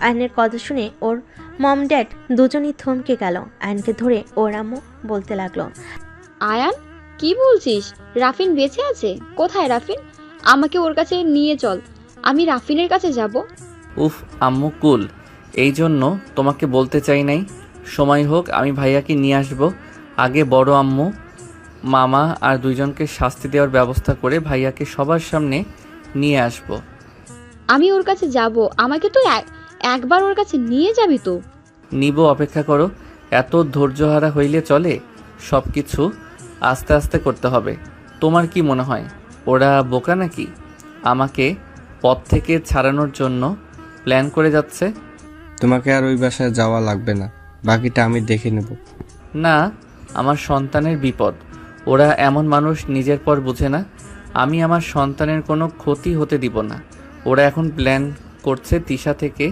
আয়নের কথা শুনে ওর মম ড্যাড দুজনই থমকে গেল। আয়নকে ধরে ওর আম্মু বলতে লাগলো, আয়ান, কি বলছিস? রাফিন বেঁচে আছে? কোথায় রাফিন? আমাকে ওর কাছে নিয়ে চল, আমি রাফিনের কাছে যাব। উফ আম্মু কুল, এই জন্য তোমাকে বলতে চাই নাই। সময় হোক আমি ভাইয়াকে নিয়ে আসব। আগে বড় আম্মু, মামা আর দুইজনকে শাস্তি দেওয়ার ব্যবস্থা করে ভাইয়াকে সবার সামনে নিয়ে আসব। আমি ওর কাছে যাব, আমাকে তো একবার ওর কাছে নিয়ে যাবি তো? নিব, অপেক্ষা করো। এত ধৈর্যহারা হইলে চলে? সব কিছু আস্তে আস্তে করতে হবে। তোমার কি মনে হয় ওরা বোকা নাকি? আমাকে পথ থেকে ছাড়ানোর জন্য প্ল্যান করে যাচ্ছে। তোমাকে আর ওই বাসায় যাওয়া লাগবে না, বাকিটা আমি দেখে নেব। না, আমার সন্তানের বিপদ। ওরা এমন মানুষ নিজের পর বুঝে না। আমি আমার সন্তানের কোনো ক্ষতি হতে দিব না। ওরা এখন প্ল্যান করছে তিশা থেকে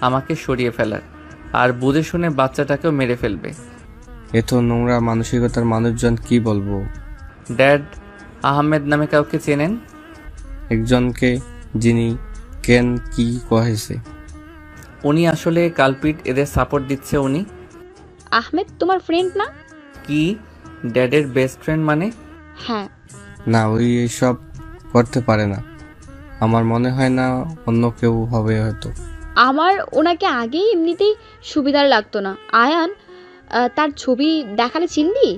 আমাকে সরিয়ে ফেলার, আর বুঝে শুনে বাচ্চাটাকেও মেরে ফেলবে। এত নোংরা মানসিকতার মানুষজন কি বলবো। ড্যাড, আহমেদ নামে কাউকে চেনেন? একজনকে, যিনি কেন কি কহেছে। উনি আসলে কালপিট, এদের সাপোর্ট দিচ্ছে উনি। আহমেদ তোমার ফ্রেন্ড না? কি, ড্যাডের বেস্ট ফ্রেন্ড মানে? হ্যাঁ। না, ওই এসব করতে পারে না। আমার মনে হয় না অন্য কেউ হবে হয়তো। আমার ওনাকে আগেই এমনিতেই সুবিধার লাগতো না। আয়ান, তার ছবি দেখালে চিনবি?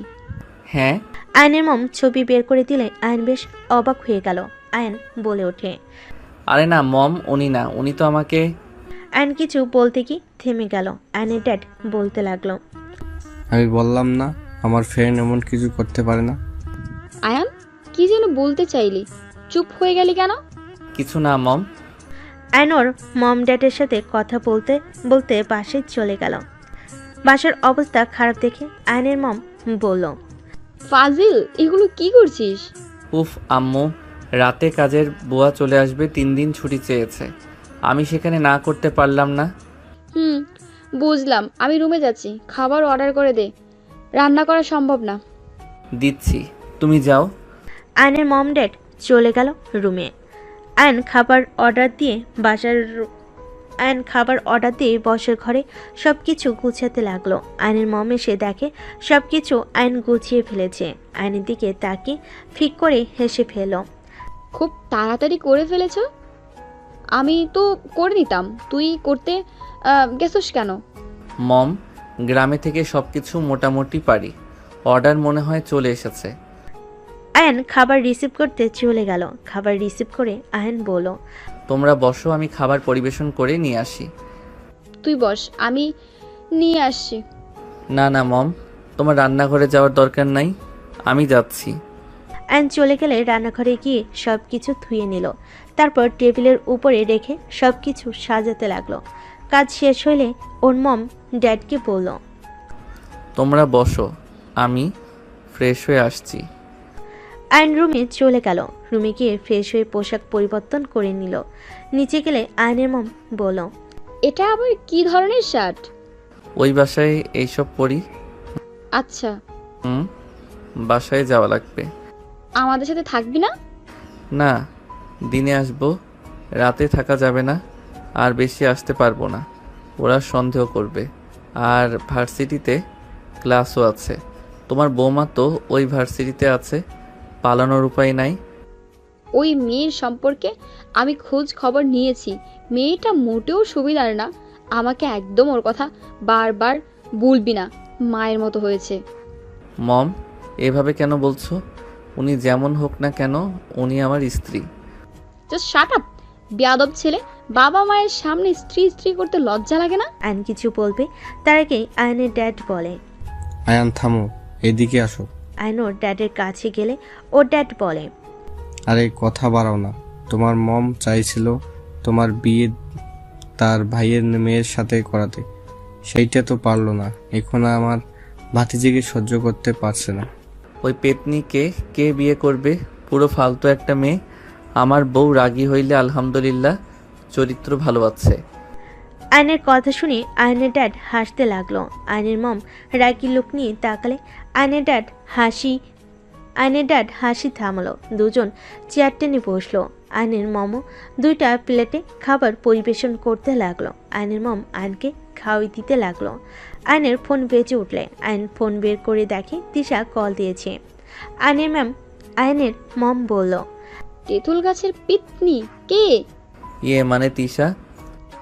হ্যাঁ। আয়নের মম ছবি বের করে দিলে আয়ন বেশ অবাক হয়ে গেল। আয়ন বলে ওঠে, আরে না মম, উনি না, উনি তো আমাকে। আয়ন কিছু বলতে কি থেমে গেল। আয়নের ড্যাড বলতে লাগলো, আমি বললাম না আমার ফ্রেন্ড এমন কিছু করতে পারে না। আয়ান, কি যেন বলতে চাইলি, চুপ হয়ে গেলি কেন? কিছু না মম। আয়ন ওর মম ড্যাডের সাথে কথা বলতে বলতে বাসায় চলে গেল। বাসার অবস্থা খারাপ দেখে আয়নের মম বলল, ফাজিল, এগুলো কি করছিস? উফ আম্মু, রাতে কাজের বুয়া চলে আসবে, 3 দিন ছুটি চেয়েছে। আমি সেখানে না করতে পারলাম না। বুঝলাম, আমি রুমে যাচ্ছি, খাবার অর্ডার করে দে, রান্না করা সম্ভব না। দিচ্ছি, তুমি যাও। আয়নের মম ড্যাড চলে গেল রুমে। আয়ন খাবার অর্ডার দিয়ে বসের ঘরে সব কিছু গুছাতে লাগলো। আয়নের মম এসে দেখে সব কিছু আয়ন গুছিয়ে ফেলেছে। আয়নের দিকে তাকিয়ে ফিক করে হেসে ফেল। খুব তাড়াতাড়ি করে ফেলেছ? আমি তো করে নিতাম, তুই করতে গেছস কেন? মম, গ্রামে থেকে সব কিছু মোটামুটি পারি। অর্ডার মনে হয় চলে এসেছে। আয়ন খাবার রিসিভ করতে চলে গেল। খাবার রিসিভ করে আয়ন বলল, তোমরা বসো, আমি খাবার পরিবেশন করে নিয়ে আসি। তুই বস, আমি নিয়ে আসছি। না না মম, তোমার রান্নাঘরে যাওয়ার দরকার নাই, আমি যাচ্ছি। আয়ন চলে গেলে রান্নাঘরে গিয়ে সব কিছু ধুয়ে নিল। তারপর টেবিলের উপরে রেখে সব কিছু সাজাতে লাগলো। কাজ শেষ হলে ওর মম ড্যাডকে বলল, তোমরা বসো, আমি ফ্রেশ হয়ে আসছি। আয়ন রুমে চলে গেল। রুমে গিয়ে ফ্রেশ হয়ে পোশাক পরিবর্তন করে নিল। নিচে গেলে আয়নের মম বলল, এটা আবার কি ধরনের শার্ট? ওই বাসায় এইসব পরি। আচ্ছা। বাসায় যাওয়া লাগবে। আমাদের সাথে থাকবি না? না, দিনে আসবো, রাতে থাকা যাবে না, আর বেশি আসতে পারবো না, ওরা সন্দেহ করবে। আর ভার্সিটিতে ক্লাসও আছে। তোমার বৌমা তো ওই ভার্সিটিতে আছে, পালানোর উপায় নাই। ওই মেয়ের সম্পর্কে আমি খোঁজ খবর নিয়েছি, মেয়েটা মোটেও সুবিধার না। আমাকে একদম ওর কথা বারবার বলবি না, মায়ের মতো হয়েছে। মম, এভাবে কেন বলছো? উনি যেমন হোক না কেন, উনি আমার স্ত্রী। জাস্ট শাট আপ, বেয়াদব ছেলে। বাবা মায়ের সামনে স্ত্রী স্ত্রী করতে লজ্জা লাগে না? আয়ন কিছু বলবে তার আগেই আয়নের ড্যাড বলে, আয়ান থামো, এদিকে আসো। আয়ন ওর ড্যাডের কাছে গেলে ওর ড্যাড বলে, আরে কথা বাড়াও না। তোমার মম চাইছিল তোমার বিয়ে তার ভাইয়ের মেয়ের সাথে করাতে, সেইটা তো পারলো না। এখন আমার ভাতিজিকে সহ্য করতে পারছে না। ওই পেতনিকে কে বিয়ে করবে? পুরো ফালতু একটা মেয়ে। আমার বউ রাগী হইলে আলহামদুলিল্লাহ, চরিত্র ভালো আছে। আয়নের কথা শুনে আয়নের ড্যাড হাসতে লাগলো। আয়নের মম রাগী লোক নিয়ে তাকালে আয়নের ড্যাড আয়নের ড্যাড হাসি থামলো। দুজন চেয়ার টেনে বসলো। আয়নের মমও 2টা প্লেটে খাবার পরিবেশন করতে লাগলো। আয়নের মম আয়নকে খাওয়াই দিতে লাগলো। আয়নের ফোন বেজে উঠলে আয়ন ফোন বের করে দেখে তিশা কল দিয়েছে। আয়নের মম বলল, তেঁতুল গাছের পিতনি কে? ইয়ে মানে তিশা।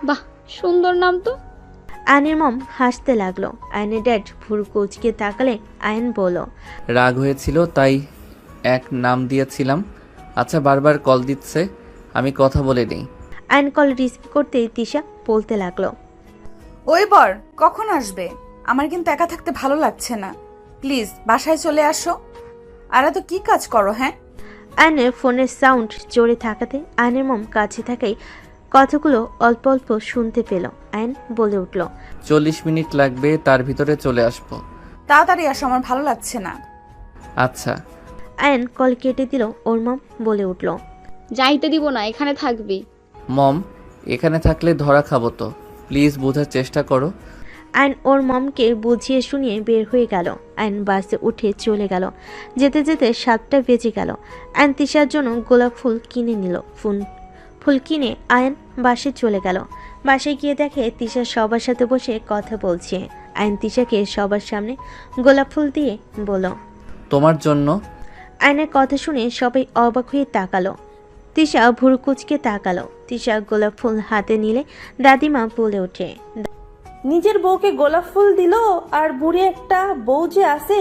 বাহ, সুন্দর নাম তো। আয়নের মম হাসতে লাগলো। আয়নের ড্যাড ভুরু কুচকে তাকালে আয়ন বলল, রাগ হয়েছিল তাই এক নাম দিয়েছিলাম। আচ্ছা, বারবার কল দিচ্ছে, আমি কথা বলে নেই। আয়ন কল রিসিভ করতে তিশা বলতে লাগলো, ওই বর কখন আসবে? আমার কিন্তু একা থাকতে ভালো লাগছে না, প্লিজ বাসায় চলে আসো। আর এত কি কাজ করো? হ্যাঁ। আয়নের ফোনের সাউন্ড জোরে থাকাতে আয়নের মম কাছে থাকাই কথাগুলো অল্প অল্প শুনতে পেল। আয়ন বলে উঠল, 40 মিনিট লাগবে, তার ভিতরে চলে আসবো। তাড়াতাড়ি আসো, আমার ভালো লাগছে না। আচ্ছা। আয়ন কল কেটে দিল। ওর মম বলে উঠল, যাইতে দিব না, এখানে থাকবি। মম, এখানে থাকলে ধরা খাবো তো, প্লিজ বোঝার চেষ্টা করো। আয়ন ওর মমকে বুঝিয়ে শুনিয়ে বের হয়ে গেল। আয়ন বাসে উঠে চলে গেল। যেতে যেতে 7টা বেজে গেল। আয়ন তিশার জন্য গোলাপ ফুল কিনে নিল। ফুল কিনে আয়ন বাসে চলে গেল। বাসে গিয়ে দেখে তিশা সবার সাথে বসে কথা বলছে। আয়ন তিশাকে সবার সামনে গোলাপ ফুল দিয়ে বলল, তোমার জন্য। আয়নের কথা শুনে সবাই অবাক হয়ে তাকালো। তিশা ভুরু কুচকে তাকালো। তিশা গোলাপ ফুল হাতে নিলে দাদিমা বলে ওঠে, নিজের বউকে গোলাপ ফুল দিল, আর বুড়ি একটা বউ যে আছে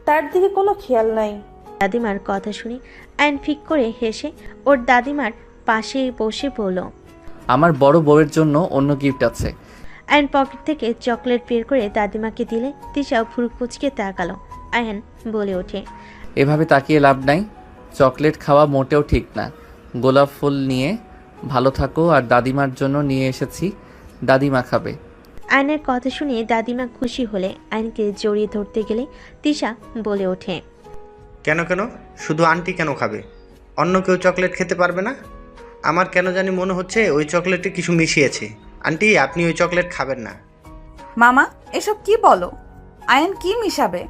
তার দিকে কোনো খেয়াল নাই। দাদিমার কথা শুনে আয়ন ফিক করে হেসে ওর দাদিমার পাশে বসে বলল, আমার বড় বউয়ের জন্য অন্য গিফট আছে। আয়ন পকেট থেকে চকলেট বের করে দাদিমাকে দিলে তিশা ভুরু কুচকে তাকালো। আয়ন বলে ওঠে, এভাবে তাকিয়ে লাভ নাই, চকলেট খাওয়া মোটেও ঠিক না। গোলাপ ফুল নিয়ে ভালো থাকো, আর দাদিমার জন্য নিয়ে এসেছি, দাদিমা খাবে। আয়নের কথা শুনে দাদিমা খুশি হলে আয়নকে জড়িয়ে ধরতে গেলে তিশা বলে ওঠে, কেন কেন, শুধু আন্টি কেন খাবে? অন্য কেউ চকলেট খেতে পারবে না? আমার কেন জানি মনে হচ্ছে ওই চকলেটে কিছু মিশিয়েছে। আন্টি, আপনি ওই চকলেট খাবেন না। মামা, এসব কি বলো? আয়ন কি মিশাবে?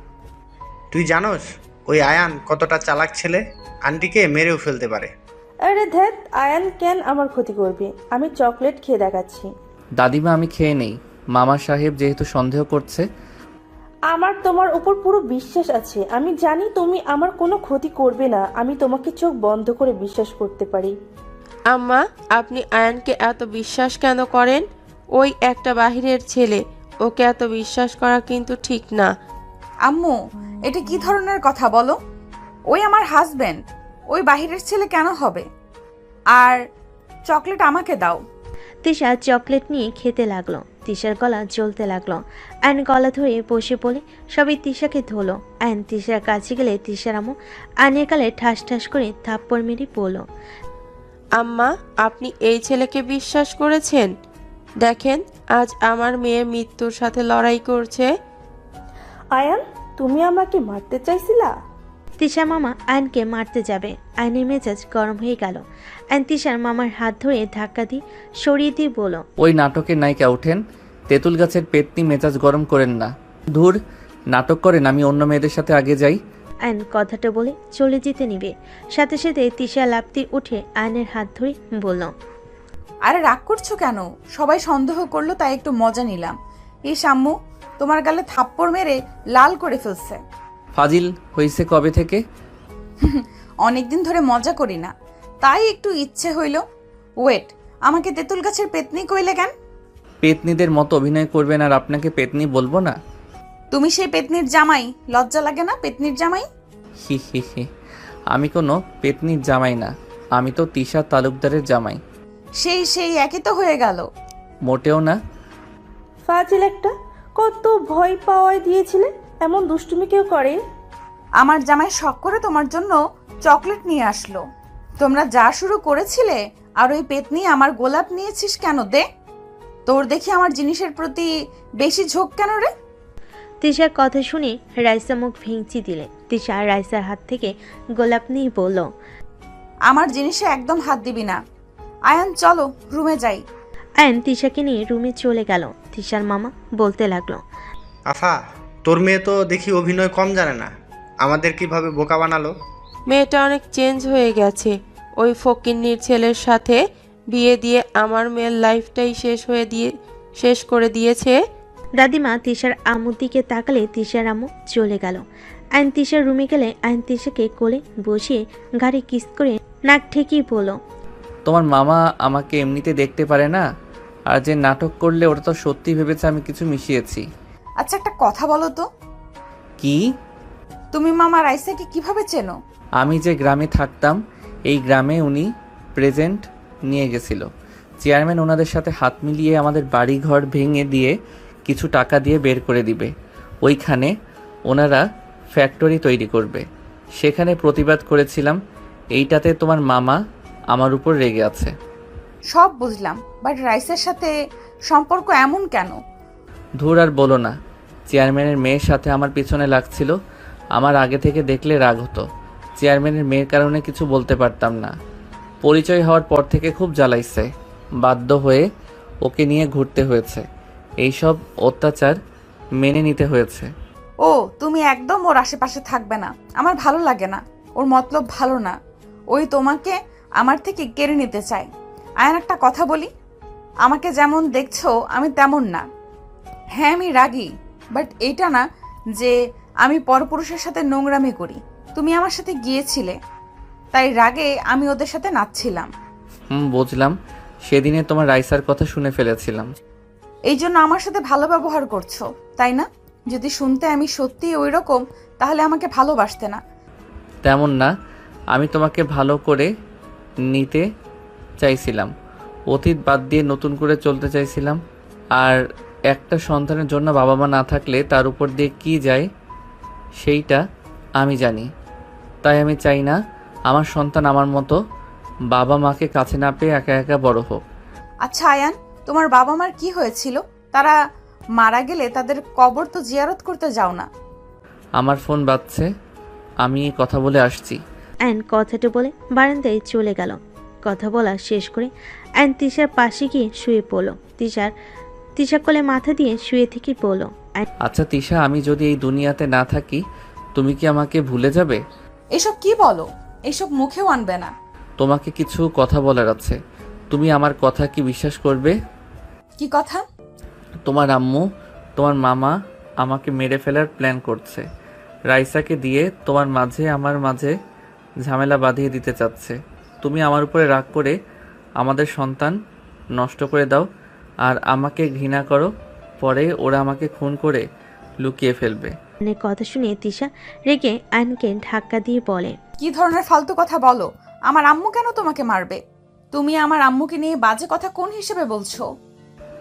তুই জানোস ওই আয়ান কতটা চালাক ছেলে? আন্টিকে মেরেও ফেলতে পারে। আরে ধ্যাত, আয়ান কেন আমার ক্ষতি করবে? আমি চকলেট খেয়ে দেখাচ্ছি। দাদিমা, আমি খেয়ে নেই। মামা সাহেব যেহেতু সন্দেহ করছে। আমার তোমার উপর পুরো বিশ্বাস আছে। আমি জানি তুমি আমার কোনো ক্ষতি করবে না। আমি তোমাকে চোখ বন্ধ করে বিশ্বাস করতে পারি। আম্মা, আপনি আয়ানকে এত বিশ্বাস কেন করেন? ওই একটা বাহিরের ছেলে, ওকে এত বিশ্বাস করা কিন্তু ঠিক না। আম্মু, এটা কি ধরনের কথা বলো? ওই আমার হাজবেন্ড, ওই বাহিরের ছেলে কেন হবে? আর চকলেট আমাকে দাও। তিশা চকলেট নিয়ে খেতে লাগলো। তিশার গলা জ্বলতে লাগলো। আয়ন গলা ধরে বসে বলে সবাই তিশাকে ধরলো। আয়ন তিশার কাছে গেলে তিশার আম্মু আয়নের গালে ঠাস ঠাস করে থাপ্পড় মেরে বলল, আম্মা, আপনি এই ছেলেকে বিশ্বাস করেছেন? দেখেন, আজ আমার মেয়ে মৃত্যুর সাথে লড়াই করছে। আয়ান, তুমি আমাকে মারতে চাইছিলা? তিশার মামা আয়নকে মারতে যাবে। আয়নের মেজাজ গরম হয়ে গেল। আয়ন তিশার মামার হাত ধরে ধাক্কা দিয়ে সরিয়ে দিয়ে বলল, ওই নাটকের নায়িকা ওঠেন, তেঁতুল গাছের পেতনি, মেজাজ গরম করেন না। ধুর, নাটক করেন, আমি অন্য মেয়েদের সাথে আগে যাই। আয়ন কথাটা বলে চলে যেতে নিবে, সাথে সাথে তিশা লাফতে উঠে আয়নের হাত ধরে বলল, আরে রাগ করছো কেন? সবাই সন্দেহ করলো তাই একটু মজা নিলাম। এই আম্মু তোমার গালে থাপ্পড় মেরে লাল করে ফেলছে। ফাজিল হইছে কবে থেকে? অনেকদিন ধরে মজা করি না, তাই একটু ইচ্ছে হইল। ওয়েট, আমাকে তেঁতুল গাছের পেতনি কইলে কেন? পেতনিদের মতো অভিনয় করবেন আর আপনাকে পেতনি বলবো না? তুমি সেই পেতনির জামাই, লজ্জা লাগে না? পেতনির জামাই। হি হি হি, আমি কোনো পেতনির জামাই না, আমি তো তিশা তালুকদারের জামাই। সেই একই তো হয়ে গেল। মোটেও না। ফাজিল একটা, কত ভয় পাওয়ায় দিয়েছিলে? এমন দুষ্টুমি কেউ করে? আমার জামাই শখ করে তোমার জন্য চকলেট নিয়ে আসলো। তোমরা যা শুরু করেছিলে, আর ওই পেতনি আমার গোলাপ নিয়েছিস কেন? দে, তোর দেখি আমার জিনিসের প্রতি বেশি ঝোঁক কেন রে? তিশার কথা শুনে রাইসা মুখ ভেঙচি দিলে। তিশা রাইসার হাত থেকে গোলাপ নিয়ে বলল, আমার জিনিসে একদম হাত দিবি না। আয়ান, চলো রুমে যাই। আয়ন তিশাকে নিয়ে রুমে চলে গেল। তিশার মামা বলতে লাগলো, আফা, তোর মেয়ে তো দেখি অভিনয় কম জানে না। আমাদের কিভাবে বোকা বানালো। মেয়েটা অনেক চেঞ্জ হয়ে গেছে। ওই ফকিন্নির ছেলের সাথে বিয়ে দিয়ে আমার মেয়ের লাইফটাই শেষ করে দিয়েছে। দাদিমা তিশার আম্মুর দিকে তাকালে তিশার আম্মু চলে গেল। আইন তিশার রুমে গেলে আইন তিশাকে কোলে বসিয়ে গাড়ি কিস করে নাক ঠেকিয়ে বলল, তোমার মামা আমাকে এমনিতে দেখতে পারে না, আর যে নাটক করলে ওটা তো সত্যি ভেবেছে আমি কিছু মিশিয়েছি। আচ্ছা একটা কথা বলো তো, কি? তুমি মামা রাইসাকে কিভাবে চেনো? আমি যে গ্রামে থাকতাম এই গ্রামে উনি প্রেজেন্ট নিয়ে গেছিল। চেয়ারম্যান ওনাদের সাথে হাত মিলিয়ে আমাদের বাড়ি ঘর ভেঙে দিয়ে কিছু টাকা দিয়ে বের করে দিবে। ওইখানে ওনারা ফ্যাক্টরি তৈরি করবে। সেখানে প্রতিবাদ করেছিলাম। এইটাতে তোমার মামা আমার উপর রেগে আছে। সব বুঝলাম, বাট রাইসের সাথে সম্পর্ক এমন কেন? ধুর আর বলো না, চেয়ারম্যানের মেয়ের সাথে আমার পিছনে লাগছিল। আমার আগে থেকে দেখলে রাগ হতো। চেয়ারম্যানের মেয়ের কারণে কিছু বলতে পারতাম না। পরিচয় হওয়ার পর থেকে খুব জ্বালাইছে। বাধ্য হয়ে ওকে নিয়ে ঘুরতে হয়েছে। এইসব অত্যাচার মেনে নিতে হয়েছে। ও তুমি একদম ওর আশেপাশে থাকবে না, আমার ভালো লাগে না। ওর মতলব ভালো না, ওই তোমাকে আমার থেকে কেড়ে নিতে চায়। আয়ান একটা কথা বলি, আমাকে যেমন দেখছো আমি তেমন না। হ্যাঁ আমি রাগী, বাট এইটা না যে আমি পরপুরুষের সাথে নোংরামি করি। তুমি আমার সাথে গিয়েছিলে, তাই রাগে আমি ওদের সাথে নাচছিলাম। বুঝলাম। সেদিনে তোমার রাইসার কথা শুনে ফেলেছিলাম। এই জন্য আমার সাথে ভালো ব্যবহার করছো, তাই না? যদি শুনতে আমি সত্যি ওই রকম, তাহলে আমাকে ভালোবাসতে না। তেমন না, আমি তোমাকে ভালো করে নিতে চাইছিলাম। অতীত বাদ দিয়ে নতুন করে চলতে চাইছিলাম। আর একটা সন্তানের জন্য বাবা মা না থাকলে তার উপর দিয়ে কী যায় সেইটা আমি জানি। তাই আমি চাই না আমার সন্তান আমার মতো বাবা মাকে কাছে না পেয়ে একা একা বড় হোক। আচ্ছা আয়ান, তোমার বাবা মার কি হয়েছিল? তারা মারা গেলে তাদের কবর তো জিয়ারত করতে যাও না? আমার ফোন বাজছে, আমি কথা বলে আসছি। অ্যান কথাটা বলে বারান্দায় চলে গেল। কথা বলা শেষ করে অ্যান তিশার পাশে গিয়ে শুয়ে পড়ল। তিশা কোলে মাথা দিয়ে শুয়ে থেকে পড়ল, আচ্ছা তিশা, আমি যদি এই দুনিয়াতে না থাকি তুমি কি আমাকে ভুলে যাবে? এসব কি বলো? এসব মুখেও আনবে না। তোমাকে কিছু কথা বলার আছে। তুমি আমার কথা কি বিশ্বাস করবে? কি কথা? তোমার আম্মু, তোমার মামা আমাকে মেরে ফেলার প্ল্যান করছে। রাইসাকে দিয়ে তোমার মাঝে আমার মাঝে ঝামেলা বাঁধিয়ে দিতে চাচ্ছে। তুমি আমার উপরে রাগ করে আমাদের সন্তান নষ্ট করে দাও আর আমাকে ঘৃণা করো। পরে ওরা আমাকে খুন করে লুকিয়ে ফেলবে। অনেক কথা শুনে তিশা রেগে আয়নকে ধাক্কা দিয়ে বলে, কি ধরনের ফালতু কথা বলো? আমার আম্মু কেন তোমাকে মারবে? তুমি আমার আম্মুকে নিয়ে বাজে কথা কোন হিসেবে বলছো?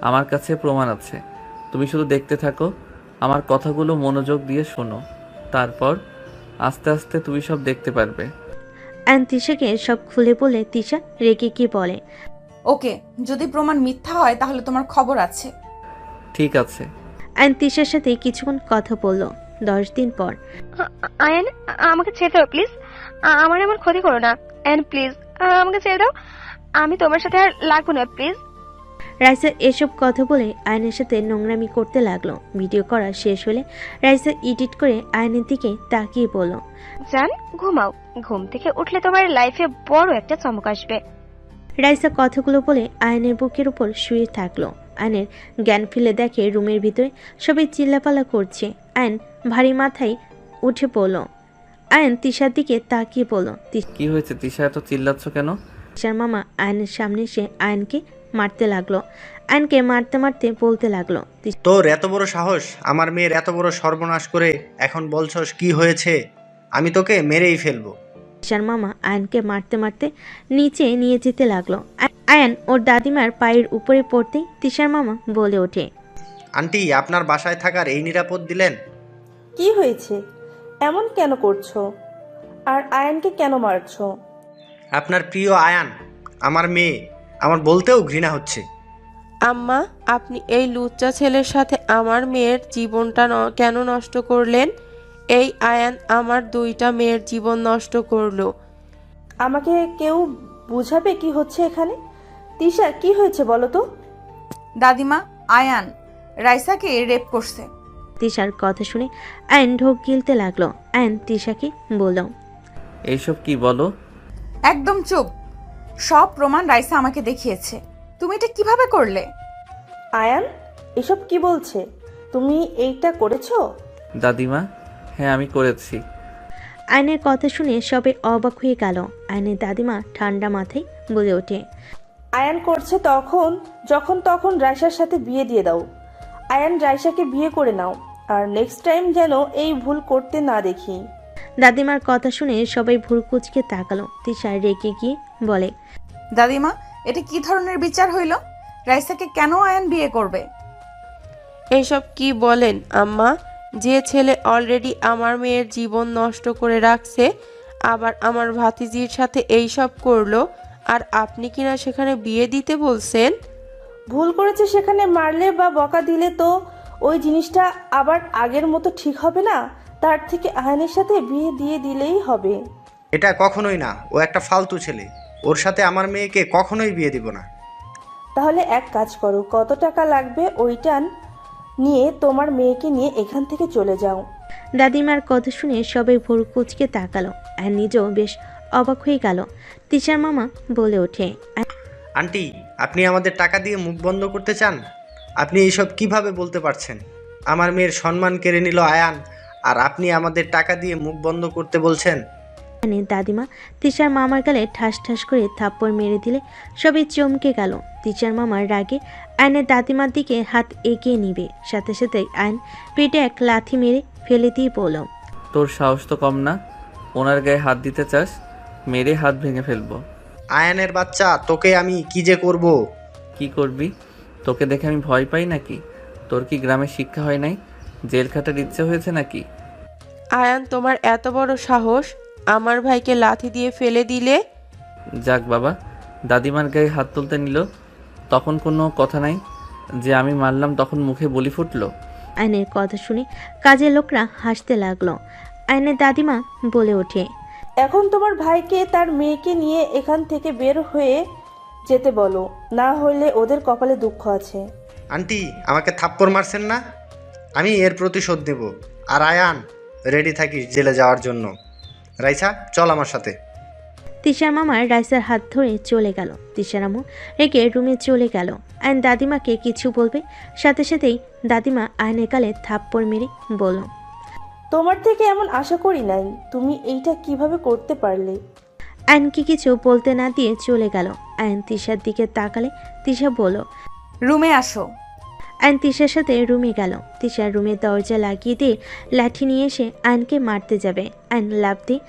আমার কাছে প্রমাণ আছে। তুমি শুধু দেখতে থাকো, আমার কথাগুলো মনোযোগ দিয়ে শোনো। তারপর আস্তে আস্তে তুমি সব দেখতে পারবে। অ্যান তিশাকে সব খুলে বলে তিশা রেগে গিয়ে বলে, ওকে, যদি প্রমাণ মিথ্যা হয় তাহলে তোমার খবর আছে। ঠিক আছে। অ্যান তিশার সাথে কিছুক্ষণ কথা বলল। 10 দিন পর, আয়ান আমাকে ছেড়ে দাও প্লিজ, আমার এমন ক্ষতি করো না। অ্যান্ড প্লিজ আমাকে ছেড়ে দাও, আমি তোমার সাথে আর লাগবো না প্লিজ। রাইসা এসব কথা বলে আয়নের সাথে নোংরামি করতে লাগলো। ভিডিও করা শেষ হলে রাইসা এডিট করে আয়নের দিকে তাকিয়ে বলল, জান ঘুমাও, ঘুম থেকে উঠলে তোমার লাইফে বড় একটা চমক আসবে। রাইসা কথাগুলো বলে আয়নের বুকের উপর শুয়ে থাকলো। আয়নের জ্ঞান ফেলে দেখে রুমের ভিতরে সবাই চিল্লাপালা করছে। আয়ন ভারী মাথায় উঠে পড়ল। আয়ন তিশার দিকে তাকিয়ে বলল, কি হয়েছে তিশা, এত চিল্লাচ্ছ কেন? তিশার মামা আয়নের সামনে এসে আয়নকে মারতে লাগলো। আয়নকে মারতে মারতে বলতে লাগলো, তোর এত বড় সাহস, আমার মেয়ের এত বড় সর্বনাশ করে এখন বলছস কি হয়েছে? আমি তোকে মেরেই ফেলবো। তিশার মামা আয়নকে মারতে মারতে নিচে নিয়ে যেতে লাগলো। আয়ন ওর দাদিমার পায়ের উপরে পড়তেই তিশার মামা বলে ওঠে, আন্টি, আপনার বাসায় থাকার এই নিরাপদ দিলেন? কি হয়েছে? এমন কেন করছো? আর আয়ানকে কেন মারছো? আপনার প্রিয় আয়ান, আমার মেয়ে, আমার বলতেও ঘৃণা হচ্ছে। আম্মা, আপনি এই লুচ্চা ছেলের সাথে আমার মেয়ের জীবনটা কেন নষ্ট করলেন? এই আয়ান আমার 2টা মেয়ের জীবন নষ্ট করলো। আমাকে কেউ বুঝাবে কি হচ্ছে এখানে? তিশা, কি হয়েছে বলো তো? দাদিমা, আয়ান রাইসাকে রেপ করছে। তিশার কথা শুনে আয়ন ঢোক গিলতে লাগলো। আয়ন তিশাকে বলল, এইসব কি বলো? একদম চুপ। সব প্রমাণ রাইসা আমাকে দেখিয়েছে। তুমি এটা কিভাবে করলে? আয়ান এসব কি বলছে? তুমি এইটা করেছো? দাদিমা, হ্যাঁ আমি করেছি। আয়নের কথা শুনে সবাই অবাক হয়ে গেল। আয়নের দাদিমা ঠান্ডা মাথায় বলে ওঠে, আয়ান করছে যখন তখন রাইসার সাথে বিয়ে দিয়ে দাও। আয়ান রাইসাকে বিয়ে করে নাও, আর নেক্সট টাইম যেন এই ভুল করতে না দেখি। দাদিমার কথা শুনে সবাই ভুরকুচকে তাকালো। তিশা রেগে গিয়ে বলে, দাদিমা, এটা কি ধরনের বিচার হইল? রাইসাকে কেন আয়ান বিয়ে করবে? এসব কি বলেন আম্মা? যে ছেলে অলরেডি আমার মেয়ের জীবন নষ্ট করে রাখছে, আবার আমার ভাতিজির সাথে এইসব করলো, আর আপনি কিনা সেখানে বিয়ে দিতে বলছেন? ভুল করেছে সেখানে মারলে বা বকা দিলে তো ওই জিনিসটা আবার আগের মতো ঠিক হবে না। তার থেকে আয়ানের সাথে বিয়ে দিয়ে দিলেই হবে। এটা কখনোই না, ও একটা ফালতু ছেলে। ওর সাথে আমার মেয়েকে কখনোই বিয়ে দিব না। তাহলে এক কাজ করো, কত টাকা লাগবে ওইটা নিয়ে তোমার মেয়েকে নিয়ে এখান থেকে চলে যাও। দাদিমার কথা শুনে সবাই ভুরকুচকে তাকালো। আর নিজেও বেশ অবাক হয়ে গেল। তিশার মামা বলে ওঠে, আন্টি, আপনি আমাদের টাকা দিয়ে মুখ বন্ধ করতে চান? আপনি এইসব কিভাবে বলতে পারছেন? আমার মেয়ের সম্মান কেড়ে নিল আয়ান, আর আপনি আমাদের টাকা দিয়ে মুখ বন্ধ করতে বলছেন? দাদিমা তিশার মামার গালে ঠাস ঠাস করে থাপ্পড় মেরে দিলে সবাই চমকে গেল। তিশার মামার রাগে আয়নের দাদিমার দিকে হাত এগিয়ে নিবে, সাথে সাথে আয়ন পেটে এক লাথি মেরে ফেলে দিয়ে বলল, তোর সাহস তো কম না, ওনার গায়ে হাত দিতে চাস? মেরে হাত ভেঙে ফেলবো। আয়ানের বাচ্চা, তোকে আমি কি যে করব। কি করবি? তোকে দেখে আমি ভয় পাই নাকি? তোর কি গ্রামে শিক্ষা হয় নাই? জেল খাটার ইচ্ছে হয়েছে নাকি? আয়ান, তোমার এত বড় সাহস, আমার ভাইকে লাথি দিয়ে ফেলে দিলে? যাক বাবা, দাদিমার গায়ে হাত তুলতে নিল, তখন কোনো কথা নাই যে আমি মারলাম, তখন মুখে বলি ফুটলো। আয়নের কথা শুনে কাজের লোকরা হাসতে লাগলো। আয়নের দাদিমা বলে ওঠে, এখন তোমার ভাইকে তার মেয়েকে নিয়ে এখান থেকে বের হয়ে যেতে বলো, না হলে ওদের কপালে দুঃখ আছে। আন্টি, আমাকে থাপ্পড় মারছেন না? আমি এর প্রতিশোধ নেব। আর আয়ান, রেডি থাকিস জেলে যাওয়ার জন্য। রাইসা, চল আমার সাথে। তিশার মামার রাইসার হাত ধরে চলে গেল। তিশার আম্মু রেখে রুমে চলে গেল। আয়ন দাদিমাকে কিছু বলবে, সাথে সাথেই দাদিমা আয়নের গালে থাপ্পড় মেরে বলল, তোমার থেকে এমন আশা করি নাই। তুমি এইটা কিভাবে করতে পারলে? আয়নকে কিছু বলতে না দিয়ে চলে গেল। আয়ন তিশার দিকে তাকালে তিশা বলল, রুমে আসো। আয়ন তিশার সাথে রুমে গেল। তিশার রুমের দরজা লাগিয়ে দিয়ে লাঠি নিয়ে এসে আয়নকে মারতে যাবে। আয়ন লাফ দিয়ে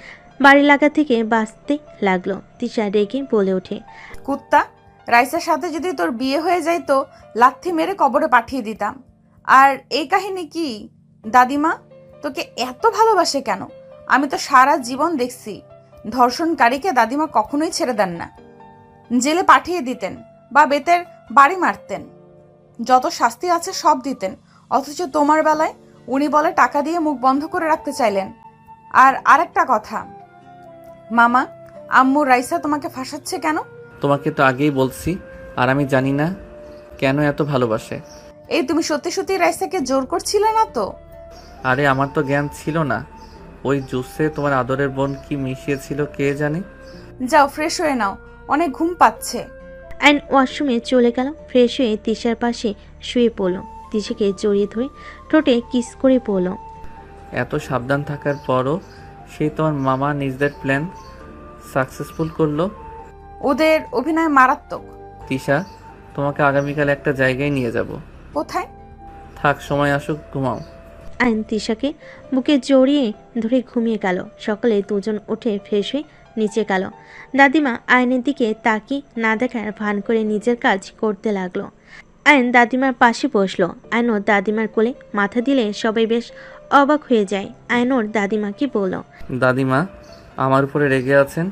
বাড়ি লাগা থেকে বাঁচতে লাগলো। তিশা রেগে বলে ওঠে, কুত্তা, রাইসার সাথে যদি তোর বিয়ে হয়ে যায় তো লাথি মেরে কবরে পাঠিয়ে দিতাম। আর এই কাহিনী কি? দাদিমা তোকে এত ভালোবাসে কেন? আমি তো সারা জীবন দেখছি ধর্ষণকারীকে দাদিমা কখনোই ছেড়ে দেন না, জেলে পাঠিয়ে দিতেন বা বেতের বাড়ি মারতেন, যত শাস্তি আছে সব দিতেন। অথচ তোমার বেলায় উনি বলে টাকা দিয়ে মুখ বন্ধ করে রাখতে চাইলেন। আর আরেকটা কথা মামা, আম্মু রাইসা তোমাকে ফাঁসাচ্ছে কেন? তোমাকে তো আগেই বলছি, আর আমি জানি না কেন এত ভালোবাসে। এই তুমি সত্যি সত্যি রাইসাকে জোর করছিলে না তো? আরে আমার তো জ্ঞান ছিল না। ওই জুসে তোমার আদরের বোন কি মিশিয়েছিল কে জানে। যাও ফ্রেশ হয়ে নাও, অনেক ঘুম পাচ্ছে। আয়ন ওয়াশরুমে চলে গেল। ফ্রেশ হয়ে তিশার পাশে শুয়ে পড়ল। তিশাকে জড়িয়ে ধরে ঠোঁটে কিস করে পড়ল, এত সাবধান থাকার পরও সেই তোমার মামা নিজেদের প্ল্যান সাকসেসফুল করলো। ওদের অভিনয় মারাত্মক। তিশা, তোমাকে আগামীকাল একটা জায়গায় নিয়ে যাব। কোথায়? থাক, সময় আসুক, ঘুমাও। আয়ন তিশাকে বুকে জড়িয়ে ধরে ঘুমিয়ে গেল। সকালে দুজন উঠে ফ্রেশ হয়ে নিচে গেল। দাদিমা আয়নের দিকে তাকিয়ে না দেখার ভান করে নিজের কাজ করতে লাগলো। আয়ন দাদিমার পাশে বসলো। আয়ন ওর দাদিমার কোলে মাথা দিলে সবাই বেশ অবাক হয়ে যায়। আয়ন ওর দাদিমাকে বলল, দাদিমা, আমার উপরে রেগে আছেন?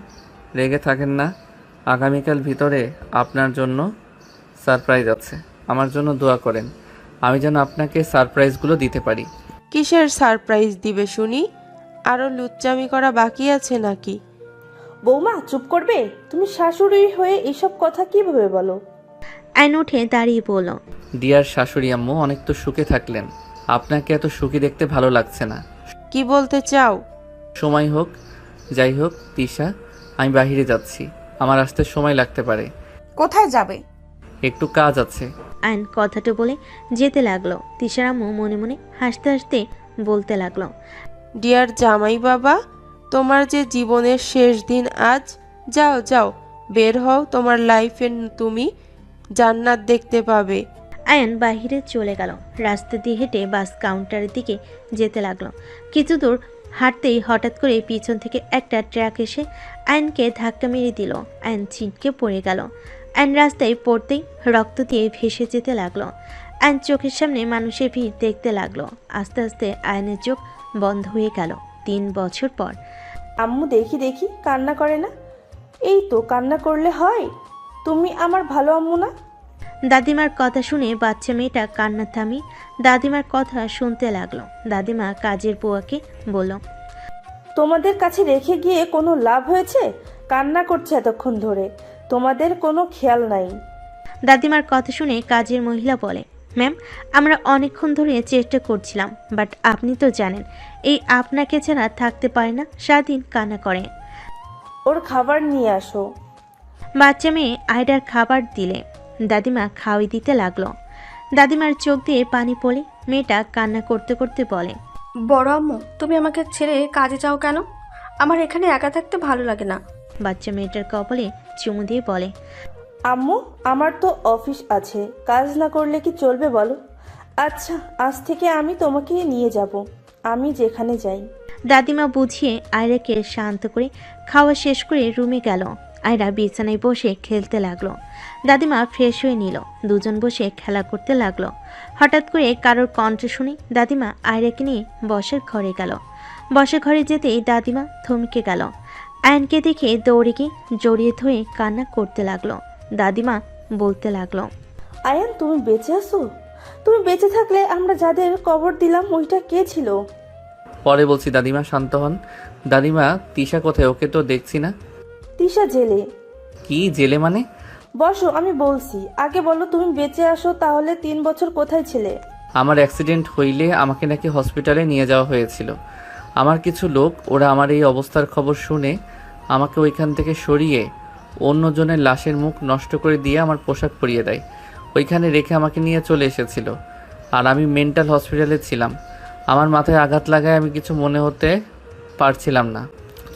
রেগে থাকেন না। আগামীকাল ভিতরে আপনার জন্য সারপ্রাইজ আছে। আমার জন্য দোয়া করেন, আমি যেন আপনাকে সারপ্রাইজগুলো দিতে পারি। কিসের সারপ্রাইজ দিবে শুনি? আরো লুচ্চামি করা বাকি আছে নাকি? বৌমা চুপ করবে? তুমি শাশুড়ি হয়ে এইসব কথা কিভাবে বলো? আয়ন উঠে দাঁড়িয়ে বলল, ডিয়ার শাশুড়ি আম্মু, অনেক তো সুখে থাকলেন, আপনাকে এত সুখী দেখতে ভালো লাগছে না। কি বলতে চাও? সময় হোক, যাই হোক তিশা, আমি বাইরে যাচ্ছি, আমার আসতে সময় লাগতে পারে। কোথায় যাবে? একটু কাজ আছে। আয়ন কথাটা বলে যেতে লাগলো। তিশার আম্মু মনে মনে হাসতে হাসতে বলতে লাগলো, ডিয়ার জামাই বাবা, তোমার যে জীবনের শেষ দিন আজ। যাও যাও, বের হও, তোমার লাইফে তুমি জান্নাত দেখতে পাবে। আয়ন বাহিরে চলে গেল। রাস্তা দিয়ে হেঁটে বাস কাউন্টারের দিকে যেতে লাগলো। কিছু দূর হাঁটতেই হঠাৎ করে পিছন থেকে একটা ট্রাক এসে আয়নকে ধাক্কা মেরে দিল। আয়ন ছিটকে পড়ে গেল। আয়ন রাস্তায় পড়তেই রক্ত দিয়ে ভেসে যেতে লাগলো। আয়ন চোখের সামনে মানুষের ভিড় দেখতে লাগলো। আস্তে আস্তে আয়নের চোখ বন্ধ হয়ে গেল। 3 বছর পর। আম্মু দেখি দেখি কান্না করে না? এই তো কান্না করলে হয়। তুমি আমার ভালো আম্মু না? দাদিমার কথা শুনে বাচ্চা মেয়েটা কান্না থামিয়ে দাদিমার কথা শুনতে লাগলো। দাদিমা কাজের বুয়াকে বলল, তোমাদের কাছে রেখে গিয়ে কোনো লাভ হয়েছে? কান্না করছে এতক্ষণ ধরে, তোমাদের কোনো খেয়াল নাই। দাদিমার কথা শুনে কাজের মহিলা বলে, ম্যাম, আমরা অনেকক্ষণ ধরে চেষ্টা করছিলাম, বাট আপনি তো জানেন এই আপনাকে ছাড়া থাকতে পারে না, সারাদিন কান্না করে। ওর খাবার নিয়ে আসো। বাচ্চা মেয়ে আয়ডার খাবার দিলে দাদিমা খাওয়াই দিতে লাগলো। দাদিমার চোখ দিয়ে পানি পড়ে মেয়েটা কান্না করতে করতে বলে, বড় আম্মু, তুমি আমাকে ছেড়ে কাজে যাও কেন? আমার এখানে একা থাকতে ভালো লাগে না। বাচ্চা মেয়েটার কপালে চুমু দিয়ে বলে, আম্মু, আমার তো অফিস আছে, কাজ না করলে কি চলবে বলো? আচ্ছা, আজ থেকে আমি তোমাকে নিয়ে যাব, আমি যেখানে যাই। দাদিমা বুঝিয়ে আয়রাকে শান্ত করে খাওয়া শেষ করে রুমে গেল। আয়রা বিছানায় বসে খেলতে লাগলো। দাদিমা ফ্রেশ হয়ে নিল। দুজন বসে খেলা করতে লাগলো। হঠাৎ করে কারোর কণ্ঠ শুনে দাদিমা আয়রাকে নিয়ে বসার ঘরে গেল। বসার ঘরে যেতেই দাদিমা থমকে গেল। আয়নকে দেখে দৌড়ে গিয়ে জড়িয়ে ধরে কান্না করতে লাগলো। দাদিমা বলতে লাগলো, আয়ান, তুমি বেঁচে আছো? তুমি বেঁচে থাকলে আমরা যাদের কবর দিলাম ওইটা কে ছিল? পরে বলছি দাদিমা, শান্ত হন। দাদিমা, তিশা কোথায়? ওকে তো দেখছি না। তিশা জেলে। কি জেলে মানে? বসো, আমি বলছি। আগে বলো, তুমি বেঁচে আসো তাহলে 3 বছর কোথায় ছিলে? আমার অ্যাক্সিডেন্ট হইলে আমাকে নাকি হসপিটালে নিয়ে যাওয়া হয়েছিল। আমার কিছু লোক, ওরা আমার এই অবস্থার খবর শুনে আমাকে ওইখান থেকে সরিয়ে অন্যজনের লাশের মুখ নষ্ট করে দিয়ে আমার পোশাক পরিয়ে দেয়। ওইখানে রেখে আমাকে নিয়ে চলে এসেছিল। আর আমি মেন্টাল হসপিটালে ছিলাম। আমার মাথায় আঘাত লাগায় আমি কিছু মনে হতে পারছিলাম না।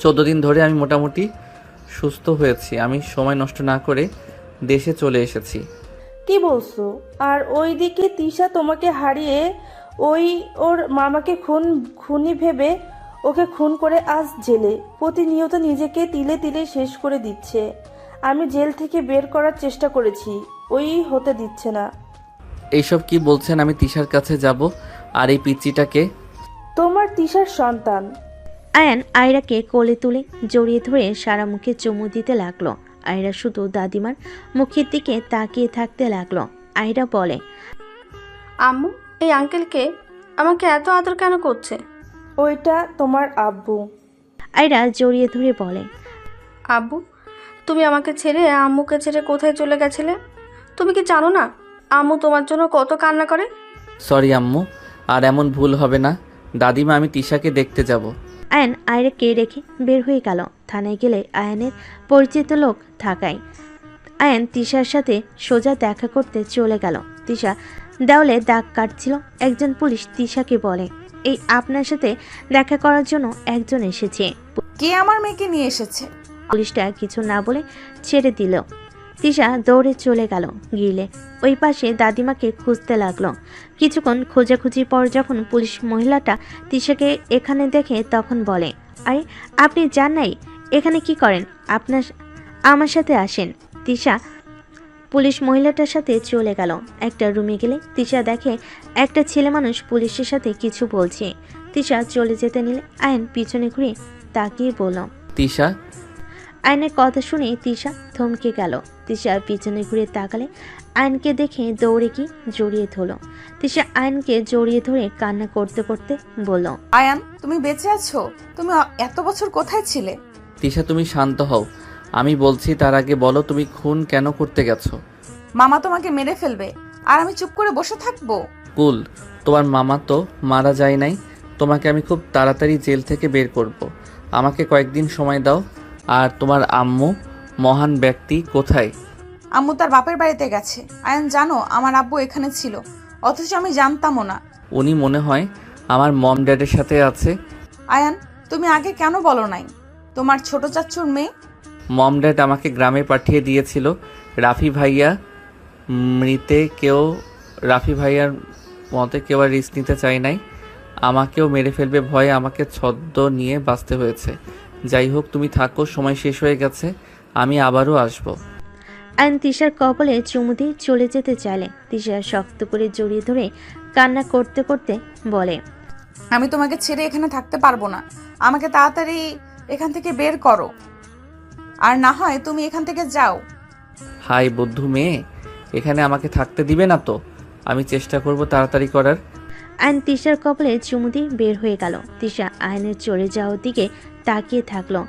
14 দিন ধরে আমি মোটামুটি সুস্থ হয়েছি। আমি সময় নষ্ট না করে দেশে চলে এসেছি। কি বলছো? আর ওইদিকে তিশা তোমাকে হারিয়ে ওর মামাকে খুনি ভেবে ওকে খুন করে আজ জেলে। প্রতিনিয়ত নিজেকে তিলে তিলে শেষ করে দিচ্ছে। আমি জেল থেকে বের করার চেষ্টা করেছি, ওই হতে দিচ্ছে না। এইসব কি বলছেন? আমি তিশার কাছে যাব। আর এই পিচ্চিটাকে? তোমার তিশার সন্তান। আয়ান আয়রাকে কোলে তুলে জড়িয়ে ধরে সারা মুখে চুমু দিতে লাগলো। আয়রা শুধু দাদিমার মুখের দিকে তাকিয়ে থাকতে লাগলো। আয়রা বলে, আম্মু, এই আঙ্কেলকে আমাকে এত আদর কেন করছে? ওইটা তোমার আব্বু। আয়রা জড়িয়ে ধরে বলে, আব্বু, তুমি আমাকে ছেড়ে আম্মুকে ছেড়ে কোথায় চলে গেছিলে? তুমি কি জানো না আম্মু তোমার জন্য কত কান্না করে? সরি আম্মু, আর এমন ভুল হবে না। দাদিমা, আমি তিশাকে দেখতে যাব। আয়ান আয়রাকে রেখে বের হয়ে গেল। থানায় গেলে আয়ানের পরিচিত লোক থাকায় আয়ান তিশার সাথে সোজা দেখা করতে চলে গেল। তিশা দেওয়ালে দাগ কাটছিল। একজন পুলিশ তিশাকে বলে, এই আপনার সাথে দেখা করার জন্য একজন এসেছে। কে আমার মেয়েকে নিয়ে এসেছে? পুলিশটা কিছু না বলে ছেড়ে দিল। তিশা দৌড়ে চলে গেল। গিলে ওই পাশে দাদিমাকে খুঁজতে লাগলো। কিছুক্ষণ খোঁজাখুঁজির পর যখন পুলিশ মহিলাটা তিশাকে এখানে দেখে তখন বলে, আরে আপনি যান নাই, এখানে কি করেন? আমার সাথে আসেন। তিশা পুলিশ মহিলাটার সাথে চলে গেল। একটা রুমে গেলে তিশা দেখে একটা ছেলে মানুষ পুলিশের সাথে কিছু বলছে। তিশা চলে যেতে নিলে আয়ন পিছনে ঘুরে তাকিয়ে বলল, তিশা। আয়নের কথা শুনে তিশা থমকে গেল। তিশা পিছনে ঘুরে তাকালে আয়নকে দেখে দৌড়ে গিয়ে জড়িয়ে ধরল। তিশা আয়নকে জড়িয়ে ধরে কান্না করতে করতে বলল, আয়ান, তুমি বেঁচে আছো? তুমি এত বছর কোথায় ছিলে? তিশা, তুমি শান্ত হও। আমি বলছি, তার আগে বলো তুমি খুন কেন করতে গেছো? মামা তোমাকে মেরে ফেলবে আর আমি চুপ করে বসে থাকবো? কুল, তোমার মামা তো মারা যায় নাই। তোমাকে আমি খুব তাড়াতাড়ি জেল থেকে বের করব। আমাকে কয়েকদিন সময় দাও। আর তোমার আম্মু মহান ব্যক্তি কোথায়? আম্মু তার বাপের বাড়িতে গেছে। আয়ান, জানো আমার আব্বু এখানে ছিল, অথচ আমি জানতামও না। উনি মনে হয় আমার মম ড্যাডের সাথে আছে। আয়ান, তুমি আগে কেন বলো নাই? তোমার ছোট চাচ্চুর মেয়ে। মম ড্যাড আমাকে গ্রামে পাঠিয়ে দিয়েছিল। রাফি ভাইয়া মৃতে কেউ রাফি ভাইয়ার মতে কেউ আর রিস্ক নিতে চায় নাই। আমাকেও মেরে ফেলবে ভয়ে আমাকে ছদ্ম নিয়ে বাঁচতে হয়েছে। যাই হোক, তুমি থাকো, সময় শেষ হয়ে গেছে, আমি আবারও আসবো। আয়ন তিশার কপালে চুমু দিয়ে চলে যেতে চাইলে তিশা শক্ত করে জড়িয়ে ধরে কান্না করতে করতে বলে, আমি তোমাকে ছেড়ে এখানে থাকতে পারবো না। আমাকে তাড়াতাড়ি এখান থেকে বের করো, আর না হয় তুমি এখান থেকে যাও। হাই বুদ্ধু মেয়ে, এখানে আমাকে থাকতে দিবে না তো? আমি চেষ্টা করব তাড়াতাড়ি করার। আয়ন তিশার কপালে চুমু দিয়ে বের হয়ে গেল। তিশা আয়নের চলে যাওয়ার দিকে তাকিয়ে থাকলো।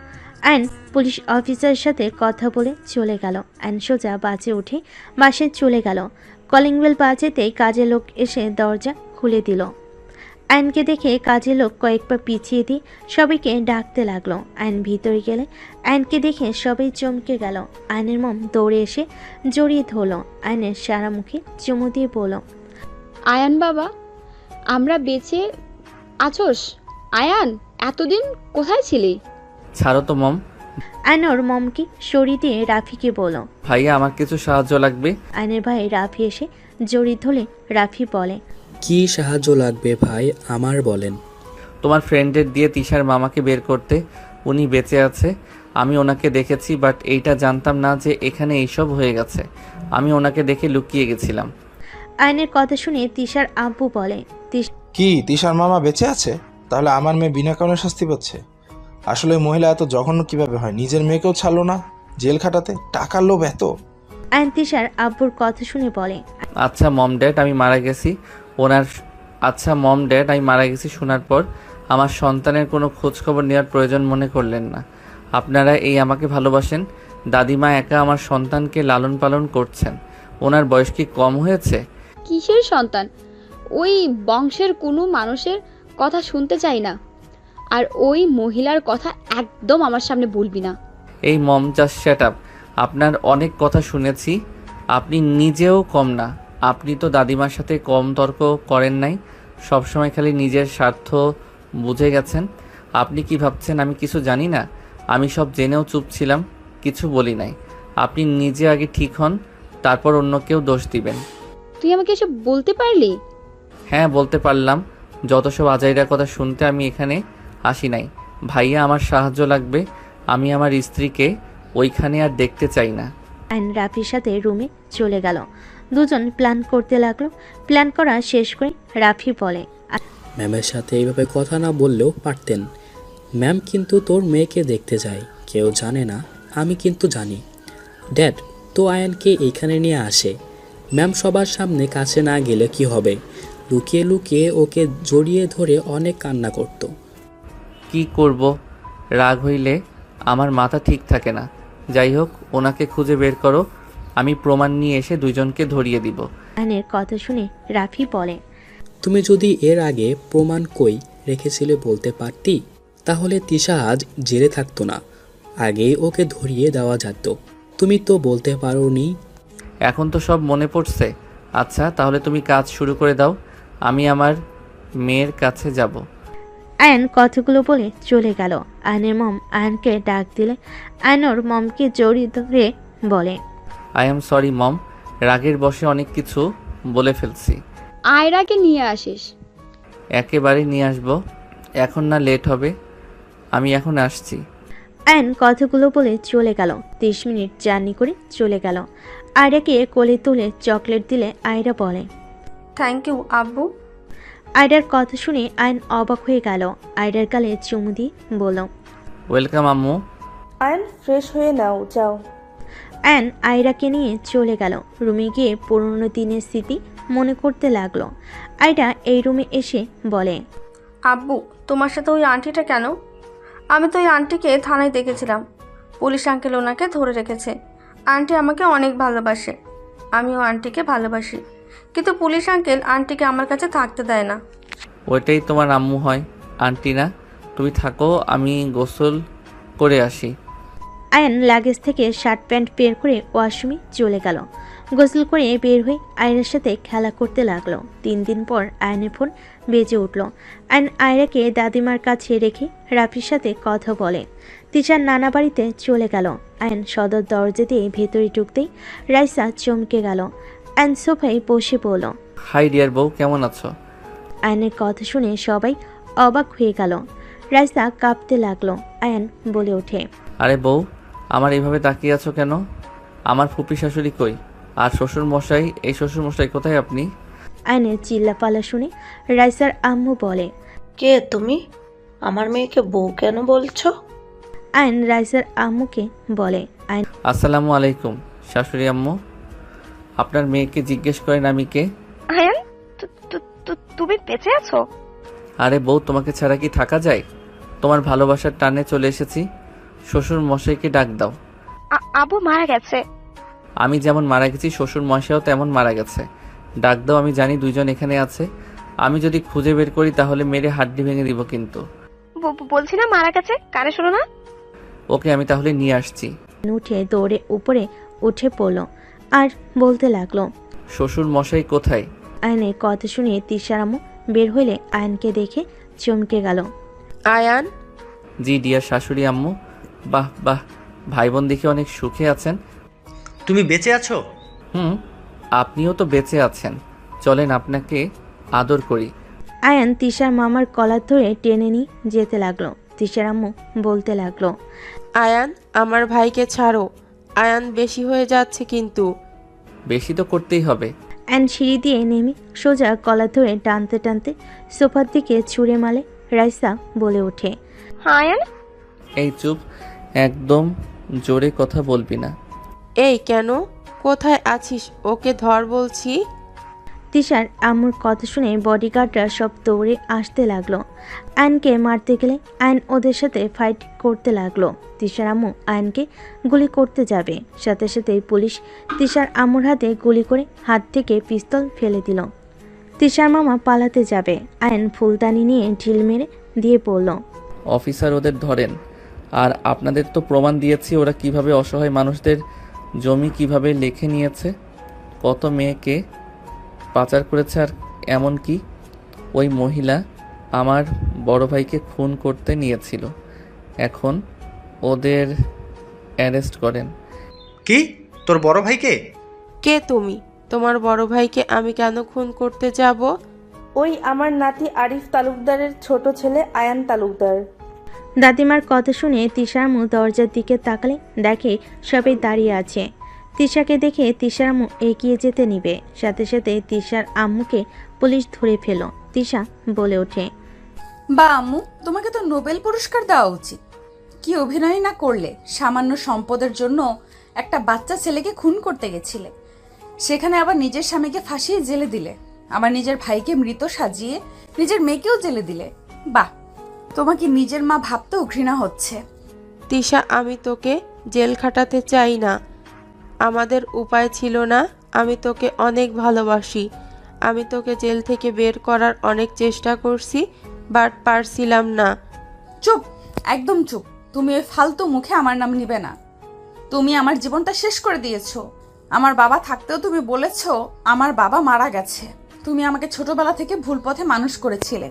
আয়ন পুলিশ অফিসারের সাথে কথা বলে চলে গেল। আয়ন সোজা বাসে উঠে বাসায় চলে গেল। কলিং বেল বাজেতেই কাজের লোক এসে দরজা খুলে দিল। আয়নকে দেখে কাজের লোক কয়েকবার পিছিয়ে দিয়ে সবাইকে ডাকতে লাগলো। আয়ন ভিতরে গেলে আয়নকে দেখে সবাই চমকে গেল। আয়নের মম দৌড়ে এসে জড়িয়ে ধরলো। আয়নের সারা মুখে চুমু দিয়ে বলল, আয়ান বাবা, আমরা বেঁচে আছোস? আয়ান, এতদিন কোথায় ছিলি? ছাড়ো তো মম। আয়নর মমকে সরিয়ে দিয়ে রাফিকে বলল, ভাইয়া আমার কিছু সাহায্য লাগবে। আয়নের ভাই রাফি এসে জড়িয়ে ধরলে রাফি বলে, কি সাহায্য লাগবে ভাই, আমার বলেন। তোমার ফ্রেন্ডের দিয়ে তিশার মামাকে বের করতে। উনি বেঁচে আছে, আমি ওনাকে দেখেছি, বাট এইটা জানতাম না যে এখানে এইসব হয়ে গেছে। আমি ওনাকে দেখে লুকিয়ে গেছিলাম। আয়নের কথা শুনে তিশার আব্বু বলে, কি তিশার মামা বেঁচে আছে? তাহলে আমার মেয়ে বিনা কারণে শাস্তি পাচ্ছে। আসলে মহিলা এত জঘন্য কিভাবে হয়? নিজের মেয়েকেও ছাড়লো না জেল খাটাতে, টাকার লোভ এত। আয়ন তিশার আব্বুর কথা শুনে বলে, আচ্ছা মম ড্যাড, আমি মারা গেছি শোনার পর আমার সন্তানের কোনো খোঁজ খবর নেওয়ার প্রয়োজন মনে করলেন না। আপনারা এই আমাকে ভালোবাসেন। দাদিমা একা আমার সন্তানকে লালন পালন করছেন। ওনার বয়স কি কম হয়েছে? কিসের সন্তান? ওই বংশের কোনো মানুষের কথা শুনতে চাই না, আর ওই মহিলার কথা একদম আমার সামনে বলবি না। এই মম, জাস্ট শ্যাট আপ। আপনার অনেক কথা শুনেছি, আপনি নিজেও কম না। আপনি তো দাদিমার সাথে কম তর্ক করেন নাই, সবসময় খালি নিজের স্বার্থ বুঝে গেছেন। আপনি কি ভাবছেন আমি কিছু জানি না? আমি সব জেনেও চুপ ছিলাম, কিছু বলি নাই। আপনি নিজে আগে ঠিক হন, তারপর অন্য কেউ দোষ দিবেন। তুই আমাকে এসব বলতে পারলি? হ্যাঁ, বলতে পারলাম। যত সব আজাইরা কথা শুনতে আমি এখানে আসি নাই। ভাইয়া, আমার সাহায্য লাগবে। আমি আমার স্ত্রীকে ওইখানে আর দেখতে চাই না। আয়ন রাফির সাথে রুমে চলে গেল। দুজন প্ল্যান করতে লাগলো। প্ল্যান করা শেষ করে রাফি বলে, ম্যামের সাথে এইভাবে কথা না বললেও পারতেন। ম্যাম কিন্তু তোর মেয়েকে দেখতে যায়, কেউ জানে না, আমি কিন্তু জানি। ড্যাড তো আয়ানকে এইখানে নিয়ে আসে। ম্যাম সবার সামনে কাছে না গেলে কি হবে? লুকিয়ে লুকিয়ে ওকে জড়িয়ে ধরে অনেক কান্না করত। কি করব, রাগ হইলে আমার মাথা ঠিক থাকে না। যাই হোক, ওনাকে খুঁজে বের করো, আমি প্রমাণ নিয়ে এসে দুইজনকে ধরিয়ে দিব। আয়নের কথা শুনে রাফি বলে, তুমি যদি এর আগে প্রমাণ কই রেখেছিলে বলতে পারতি, তাহলে তিশা আজ জেলে থাকতো না, আগেই ওকে ধরিয়ে দেওয়া যেত। তুমি তো বলতে পারোনি। এখন তো সব মনে পড়ছে। আচ্ছা, তাহলে তুমি কাজ শুরু করে দাও, আমি আমার মেয়ের কাছে যাব। আয়ন কথাগুলো বলে চলে গেল। আয়নের মম আয়নকে ডাক দিলে আয়নর মমকে জড়িয়ে ধরে বলে, আই এম সরি মম, রাগের বশে অনেক কিছু বলে ফেলছি। আয়রাকে নিয়ে আসিস। একেবারে নিয়ে আসবো, এখন না লেট হবে। আমি এখন আসছি। আয়ন কথাগুলো বলে চলে গেল। 30 মিনিট জার্নি করে চলে গেল। আয়রাকে কোলে তুলে চকলেট দিলে আয়রা বলে, থ্যাংক ইউ আব্বু। আয়রার কথা শুনে আয়ন অবাক হয়ে গেল। আয়রার গালে চুমু দিয়ে বলল, ওয়েলকাম আম্মু। আয়ন, ফ্রেশ হয়ে নাও, যাও। আয়ন আয়রাকে নিয়ে চলে গেল। রুমে গিয়ে পুরনো দিনের স্মৃতি মনে করতে লাগলো। আয়রা এই রুমে এসে বলে, আব্বু, তোমার সাথে ওই আন্টিটা কেন? আমি তো ওই আন্টিকে থানায় দেখেছিলাম। পুলিশ আঙ্কেল ওনাকে ধরে রেখেছে। আন্টি আমাকে অনেক ভালোবাসে, আমিও আন্টিকে ভালোবাসি। কিন্তু পুলিশ আঙ্কেল আন্টিকে আমার কাছে থাকতে দেয় না। ওইটাই তোমার আম্মু হয়, আন্টি না। তুমি থাকো, আমি গোসল করে আসি। আয়ান লাগেজ থেকে শার্ট প্যান্ট বের করে ওয়াশরুমে চলে গেল। গোসল করে বের হয়ে আয়রার সাথে খেলা করতে লাগলো। 3 দিন পর আয়নের ফোন বেজে উঠল। আয়ন আয়রাকে দাদিমার কাছে রেখে রাফির সাথে কথা বলে। তিশার নানা বাড়িতে চলে গেল। আয়ন সদর দরজা দিয়ে ভেতরে ঢুকতেই রাইসা চমকে গেল। আয়ন সোফায় বসে পড়ল। হাই ডিয়ার বউ, কেমন আছো? আয়নের কথা শুনে সবাই অবাক হয়ে গেল। রাইসা কাঁপতে লাগলো। আয়ন বলে ওঠে, আরে বউ, আমার এইভাবে তাকিয়ে আছো কেন? আমার ফুপি শাশুড়ি কই? আর শ্বশুর মশাই, এই শ্বশুর মশাই কোথায় আপনি? আয়নের চিল্লাপালা শুনে রাইসার আম্মু বলে, কে তুমি? আমার মেয়েকে বউ কেন বলছো? আয়ন রাইসার আম্মুকে বলে, আয়ন আসসালামু আলাইকুম শাশুড়ি আম্মু। আপনার মেয়েকে জিজ্ঞেস করেন আমি কে। আয়ান, তুমি বেঁচে আছো? আরে বউ, তোমাকে ছাড়া কি থাকা যায়? তোমার ভালোবাসার টানে চলে এসেছি। শ্বশুর মশাইকে ডাক দাও। আবু মারা গেছে। আমি যেমন মারা গেছি, শ্বশুর মশাইও তেমন মারা গেছে। ডাক দাও, আমি জানি দুইজন এখানে আছে। আমি যদি খুঁজে বের করি তাহলে মেরে হাড্ডি ভেঙে দিব কিন্তু। বলছি না মারা গেছে, কানে শোনো না? ওকে, আমি তাহলে নিয়ে আসছি। উঠে দৌড়ে উপরে উঠে পড়ল আর বলতে লাগলো, শ্বশুর মশাই কোথায়? আয়নের কথা শুনে তিশার আম্মু বের হইলে আয়নকে দেখে চমকে গেল। আয়ান, জি ডিয়ার শাশুড়ি আম্মু। বাহ বাহ, ভাই বোন দেখে অনেক সুখে আছেন। তুমি বেঁচে আছো? আপনিও তো বেঁচে আছেন। চলেন আপনাকে আদর করি। আয়ান তিশার মামার কলার ধরে টেনে নিয়ে যেতে লাগলো। তিশার আম্মু বলতে লাগলো, আয়ান, আমার ভাইকে ছাড়ো। আয়ান, বেশি হয়ে যাচ্ছে কিন্তু। বেশি তো করতেই হবে। আয়ন সিঁড়ি দিয়ে নেমে সোজা কলার ধরে টানতে টানতে সোফার দিকে ছুঁড়ে মালে। রাইসা বলে ওঠে, আয়ান, এই চুপ, একদম জোরে কথা বলবি না। এই কেন? কোথায় আছিস? ওকে ধর বলছি। তিশার আম্মুর কথা শুনে বডিগার্ডরা সব দৌড়ে আসতে লাগলো। আয়নকে মারতে গেলে আয়ন ওদের সাথে ফাইট করতে লাগলো। তিশার আম্মু আয়নকে গুলি করতে যাবে, সাথে সাথে পুলিশ তিশার আম্মুর হাতে গুলি করে হাত থেকে পিস্তল ফেলে দিল। তিশার মামা পালাতে যাবে, আয়ন ফুলদানি নিয়ে ঢিল মেরে দিয়ে পড়ল। অফিসার, ওদের ধরেন। আর আপনাদের তো প্রমাণ দিয়েছি ওরা কিভাবে অসহায় মানুষদের জমি কিভাবে লিখে নিয়েছে, কত মেয়েকে পাচার করেছে। আর এমনকি ওই মহিলা আমার বড় ভাইকে খুন করতে নিয়েছিল। এখন ওদের অ্যারেস্ট করেন। কি? তোর বড় ভাইকে? কে তুমি? তোমার বড় ভাইকে আমি কেন খুন করতে যাব? ওই আমার নাতি আরিফ তালুকদারের ছোট ছেলে আয়ান তালুকদার। দাদিমার কথা শুনে তিশার আম্মু দরজার দিকে তাকালে দেখে সবাই দাঁড়িয়ে আছে। তিশাকে দেখে তিশার আম্মু এগিয়ে যেতে নিবে, সাথে সাথে তিশার আম্মুকে পুলিশ ধরে ফেল। তিশা বলে ওঠে, বা আম্মু, তোমাকে তো নোবেল পুরস্কার দেওয়া উচিত। কি অভিনয় না করলে! সামান্য সম্পদের জন্য একটা বাচ্চা ছেলেকে খুন করতে গেছিলে, সেখানে আবার নিজের স্বামীকে ফাঁসিয়ে জেলে দিলে, আবার নিজের ভাইকে মৃত সাজিয়ে নিজের মেয়েকেও জেলে দিলে। বাহ, তোমাকে নিজের মা ভাবতেও ঘৃণা হচ্ছে। তিশা, আমি তোকে জেল খাটাতে চাই না। আমাদের উপায় ছিল না। আমি তোকে অনেক ভালোবাসি। আমি তোকে জেল থেকে বের করার অনেক চেষ্টা করছি, বাট পারছিলাম না। চুপ, একদম চুপ। তুমি ওই ফালতু মুখে আমার নাম নিবে না। তুমি আমার জীবনটা শেষ করে দিয়েছো। আমার বাবা থাকতেও তুমি বলেছো আমার বাবা মারা গেছে। তুমি আমাকে ছোটবেলা থেকে ভুল পথে মানুষ করেছিলে।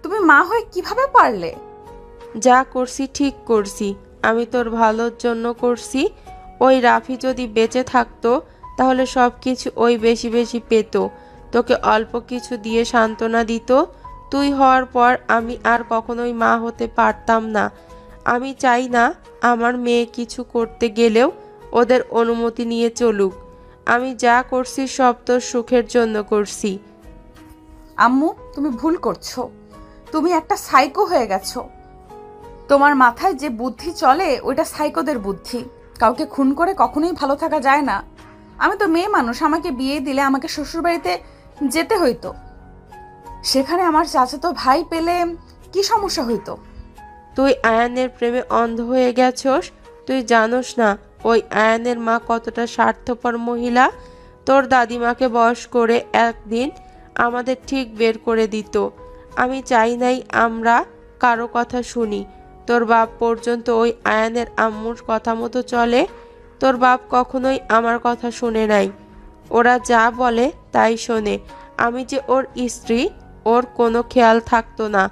তুমি মা হয়ে কিভাবে পারলে? যা করছি ঠিক করছি। আমি তোর ভালোর জন্য করছি। ওই রাফি যদি বেঁচে থাকতো তাহলে সব কিছু ওই বেশি বেশি পেত, তোকে অল্প কিছু দিয়ে সান্ত্বনা দিত। তুই হওয়ার পর আমি আর কখনোই মা হতে পারতাম না। আমি চাই না আমার মেয়ে কিছু করতে গেলেও ওদের অনুমতি নিয়ে চলুক। আমি যা করছি সব তোর সুখের জন্য করছি। আম্মু, তুমি ভুল করছো। তুমি একটা সাইকো হয়ে গেছো। তোমার মাথায় যে বুদ্ধি চলে ওইটা সাইকোদের বুদ্ধি। কাউকে খুন করে কখনোই ভালো থাকা যায় না। আমি তো মেয়ে মানুষ, আমাকে বিয়ে দিলে আমাকে শ্বশুরবাড়িতে যেতে হইতো। সেখানে আমার চাচাতো ভাই পেলে কি সমস্যা হইতো? তুই আয়ানের প্রেমে অন্ধ হয়ে গেছস। তুই জানোস না ওই আয়ানের মা কতটা স্বার্থপর মহিলা। তোর দাদিমাকে বয়স করে একদিন আমাদের ঠিক বের করে দিত। আমি চাই নাই আমরা কারো কথা শুনি। তোর বাপ পর্যন্ত ওই আয়ানের আম্মুর কথা মতো চলে। তোর বাপ কখনোই আমার কথা শুনে নাই। ওরা যা বলে তাই শোনে। আমি যে ওর স্ত্রী, ওর কোনো খেয়াল থাকতো না।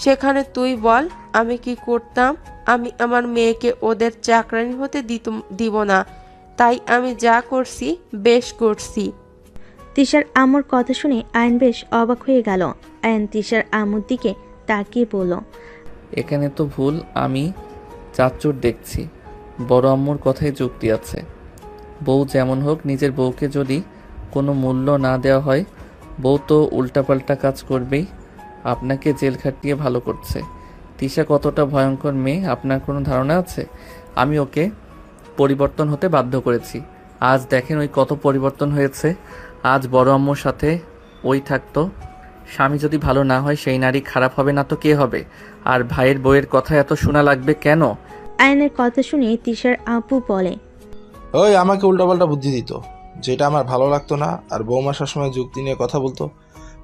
সেখানে তুই বল আমি কি করতাম? আমি আমার মেয়েকে ওদের চাকরানি হতে দিব না। তাই আমি যা করছি বেশ করছি। তিশার আম্মুর কথা শুনে আয়ন বেশ অবাক হয়ে গেল। আয়ন তিশার আম্মুর দিকে তাকিয়ে বলল, এখানে তো ভুল আমি চাচ্চুর দেখছি। বড় আম্মুর কথাই যুক্তি আছে। বউ যেমন হোক, নিজের বউকে যদি কোনো মূল্য না দেওয়া হয়, বউ তো উল্টাপাল্টা কাজ করবেই। আপনাকে জেল খাটিয়ে ভালো করছে। তিশা কতটা ভয়ঙ্কর মেয়ে আপনার কোনো ধারণা আছে? আমি ওকে পরিবর্তন হতে বাধ্য করেছি। আজ দেখেন ওই কত পরিবর্তন হয়েছে। আজ বড় আম্মুর সাথে ওই থাকতো। স্বামী যদি ভালো না হয় সেই নারী খারাপ হবে না তো কে হবে? আর ভাইয়ের বউয়ের কথা এত শোনা লাগবে কেন? আয়নের কথা শুনে তিশার আব্বু বলে, ওই আমাকে উল্টাপাল্টা বুদ্ধি দিত, যেটা আমার ভালো লাগতো না। আর বৌমা সবসময় যুক্তি নিয়ে কথা বলতো।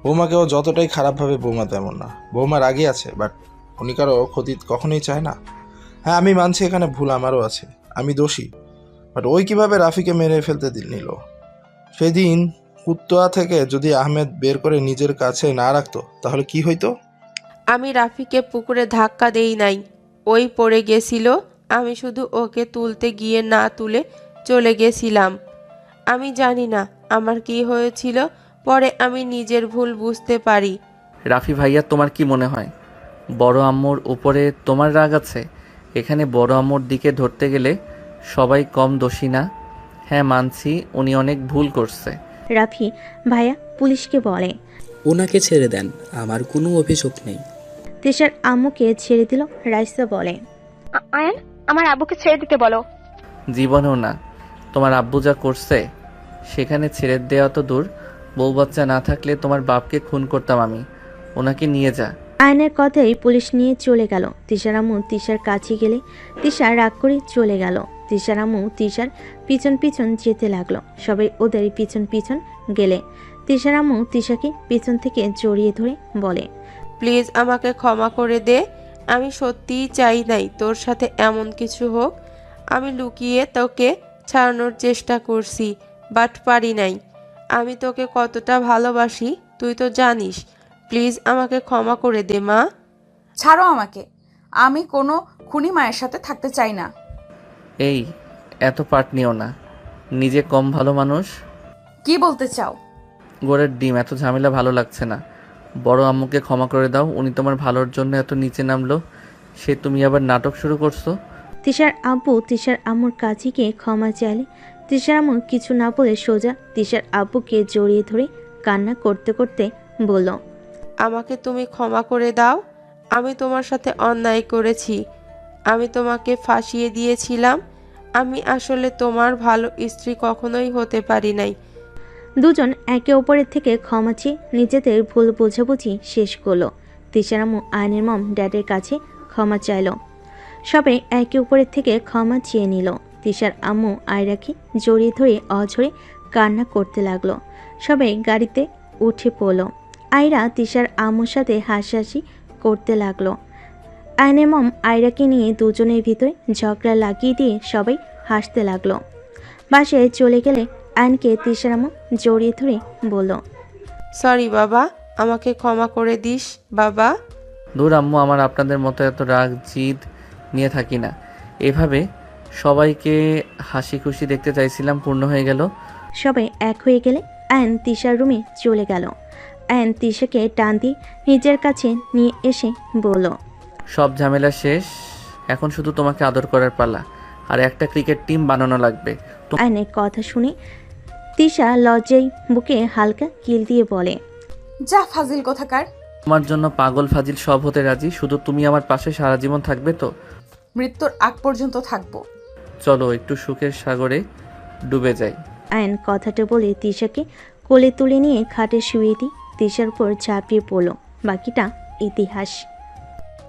বৌমাকেও যতটাই খারাপ ভাবে, বৌমা তেমন না। বৌমার আগে আছে, বাট উনি কারো ক্ষতি কখনোই চায় না। হ্যাঁ, আমি মানছি এখানে ভুল আমারও আছে, আমি দোষী। বাট ওই কিভাবে রাফিকে মেরে ফেলতে নিল? সেদিন কুত্তোয়া থেকে যদি আহমেদ বের করে নিজের কাছে না রাখতো তাহলে কি হইতো? আমি রাফিকে পুকুরে ধাক্কা দেই নাই, ওই পড়ে গেছিল। আমি শুধু ওকে তুলতে গিয়ে না তুলে চলে গেছিলাম। আমি জানি না আমার কি হয়েছিল। পরে আমি নিজের ভুল বুঝতে পারি। রাফি ভাইয়া, তোমার কি মনে হয় বড় আম্মুর উপরে তোমার রাগ আছে? এখানে বড় আম্মুর দিকে ধরতে গেলে সবাই কম দোষী না। হ্যাঁ মানছি উনি অনেক ভুল করছে। রাফি ভাইয়া পুলিশকে বলে, ওনাকে ছেড়ে দেন, আমার কোনো অভিযোগ নেই। তিশার আম্মুকে ছেড়ে দিল। রাইসা বলে, আয়ান, আমার আব্বুকে ছেড়ে দিতে বলো। জীবনেও না। তোমার আব্বু যা করছে সেখানে ছেড়ে দেওয়া তো দূর, বউ বাচ্চা না থাকলে তোমার বাপকে খুন করতাম আমি। ওনাকে নিয়ে যা। আয়নের কথাই পুলিশ নিয়ে চলে গেল। তিশার আম্মু তিশার কাছে গেলে তিশা রাগ করে চলে গেল। তিশার আম্মু তিশার পিছন পিছন যেতে লাগলো। সবাই ওদের পিছন পিছন গেলে তিশার আম্মু তিশাকে পিছন থেকে জড়িয়ে ধরে বলে, প্লিজ আমাকে ক্ষমা করে দে। আমি সত্যিই চাই নাই তোর সাথে এমন কিছু হোক। আমি লুকিয়ে তোকে ছাড়ানোর চেষ্টা করছি, বাট পারি নাই। আমি তোকে কতটা ভালোবাসি তুই তো জানিস। প্লিজ আমাকে ক্ষমা করে দে মা। ছাড়ো আমাকে। আমি কোনো খুনি মায়ের সাথে থাকতে চাই না। এই এত পাট নিও না, নিজে কম ভালো মানুষ। কি বলতে চাও? গোড়ের ডিম, এত ঝামেলা ভালো লাগছে না। বড় আম্মুকে ক্ষমা করে দাও, উনি তোমার ভালোর জন্য এত নিচে নামলো, সে তুমি আবার নাটক শুরু করছো। তিশার আব্বু তিশার আম্মুর কাছে গিয়ে ক্ষমা চাইলে তিশার আম্মু কিছু না বলে সোজা তিশার আব্বুকে জড়িয়ে ধরে কান্না করতে করতে বলল, আমাকে তুমি ক্ষমা করে দাও। আমি তোমার সাথে অন্যায় করেছি। আমি তোমাকে ফাঁসিয়ে দিয়েছিলাম। আমি আসলে তোমার ভালো স্ত্রী কখনোই হতে পারি নাই। দুজন একে অপরের থেকে ক্ষমা চেয়ে নিজেদের ভুল বোঝাবুঝি শেষ করলো। তিশার আম্মু আয়নের মম ড্যাডের কাছে ক্ষমা চাইল। সবাই একে অপরের থেকে ক্ষমা চেয়ে নিল। তিশার আম্মু আয়রাকে জড়িয়ে ধরে অঝরে কান্না করতে লাগলো। সবাই গাড়িতে উঠে পড়ল। আয়রা তিশার আম্মুর সাথে হাসাহাসি করতে লাগলো। আয়নের মম আয়রাকে নিয়ে দুজনের ভিতরে ঝগড়া লাগিয়ে দিয়ে সবাই হাসতে লাগলো। বাসায় চলে গেলে আয়নকে তিশার আম্মু জড়িয়ে ধরে বলল, সরি বাবা, আমাকে ক্ষমা করে দিস বাবা। দূর আম্মু, আমার আপনাদের মতো এত রাগ জিদ নিয়ে থাকি না। এভাবে সবাইকে হাসি খুশি দেখতে চাইছিলাম, পূর্ণ হয়ে গেল। সবাই এক হয়ে গেলে আয়ন তিশার রুমে চলে গেল। আয়ন তিশাকে টান দিয়ে নিজের কাছে নিয়ে এসে বলল, সব ঝামেলা শেষ, এখন শুধু তোমাকে আদর করার পালা। আর একটা ক্রিকেট টিম বানানো লাগবে। আয়নের কথা শুনে তিশা লজ্জায় বুকে হালকা কিল দিয়ে বলে, যা ফাজিল কোথাকার। তোমার জন্য পাগল ফাজিল সব হতে রাজি, শুধু তুমি আমার পাশে সারা জীবন থাকবে তো? মৃত্যুর আগ পর্যন্ত থাকবো। চলো একটু সুখের সাগরে ডুবে যাই। আয়ন কথাটা বলে তিশাকে কোলে তুলে নিয়ে খাটে শুয়ে দিয়ে তিশার উপর ঝাঁপিয়ে পড়ল। বাকিটা ইতিহাস।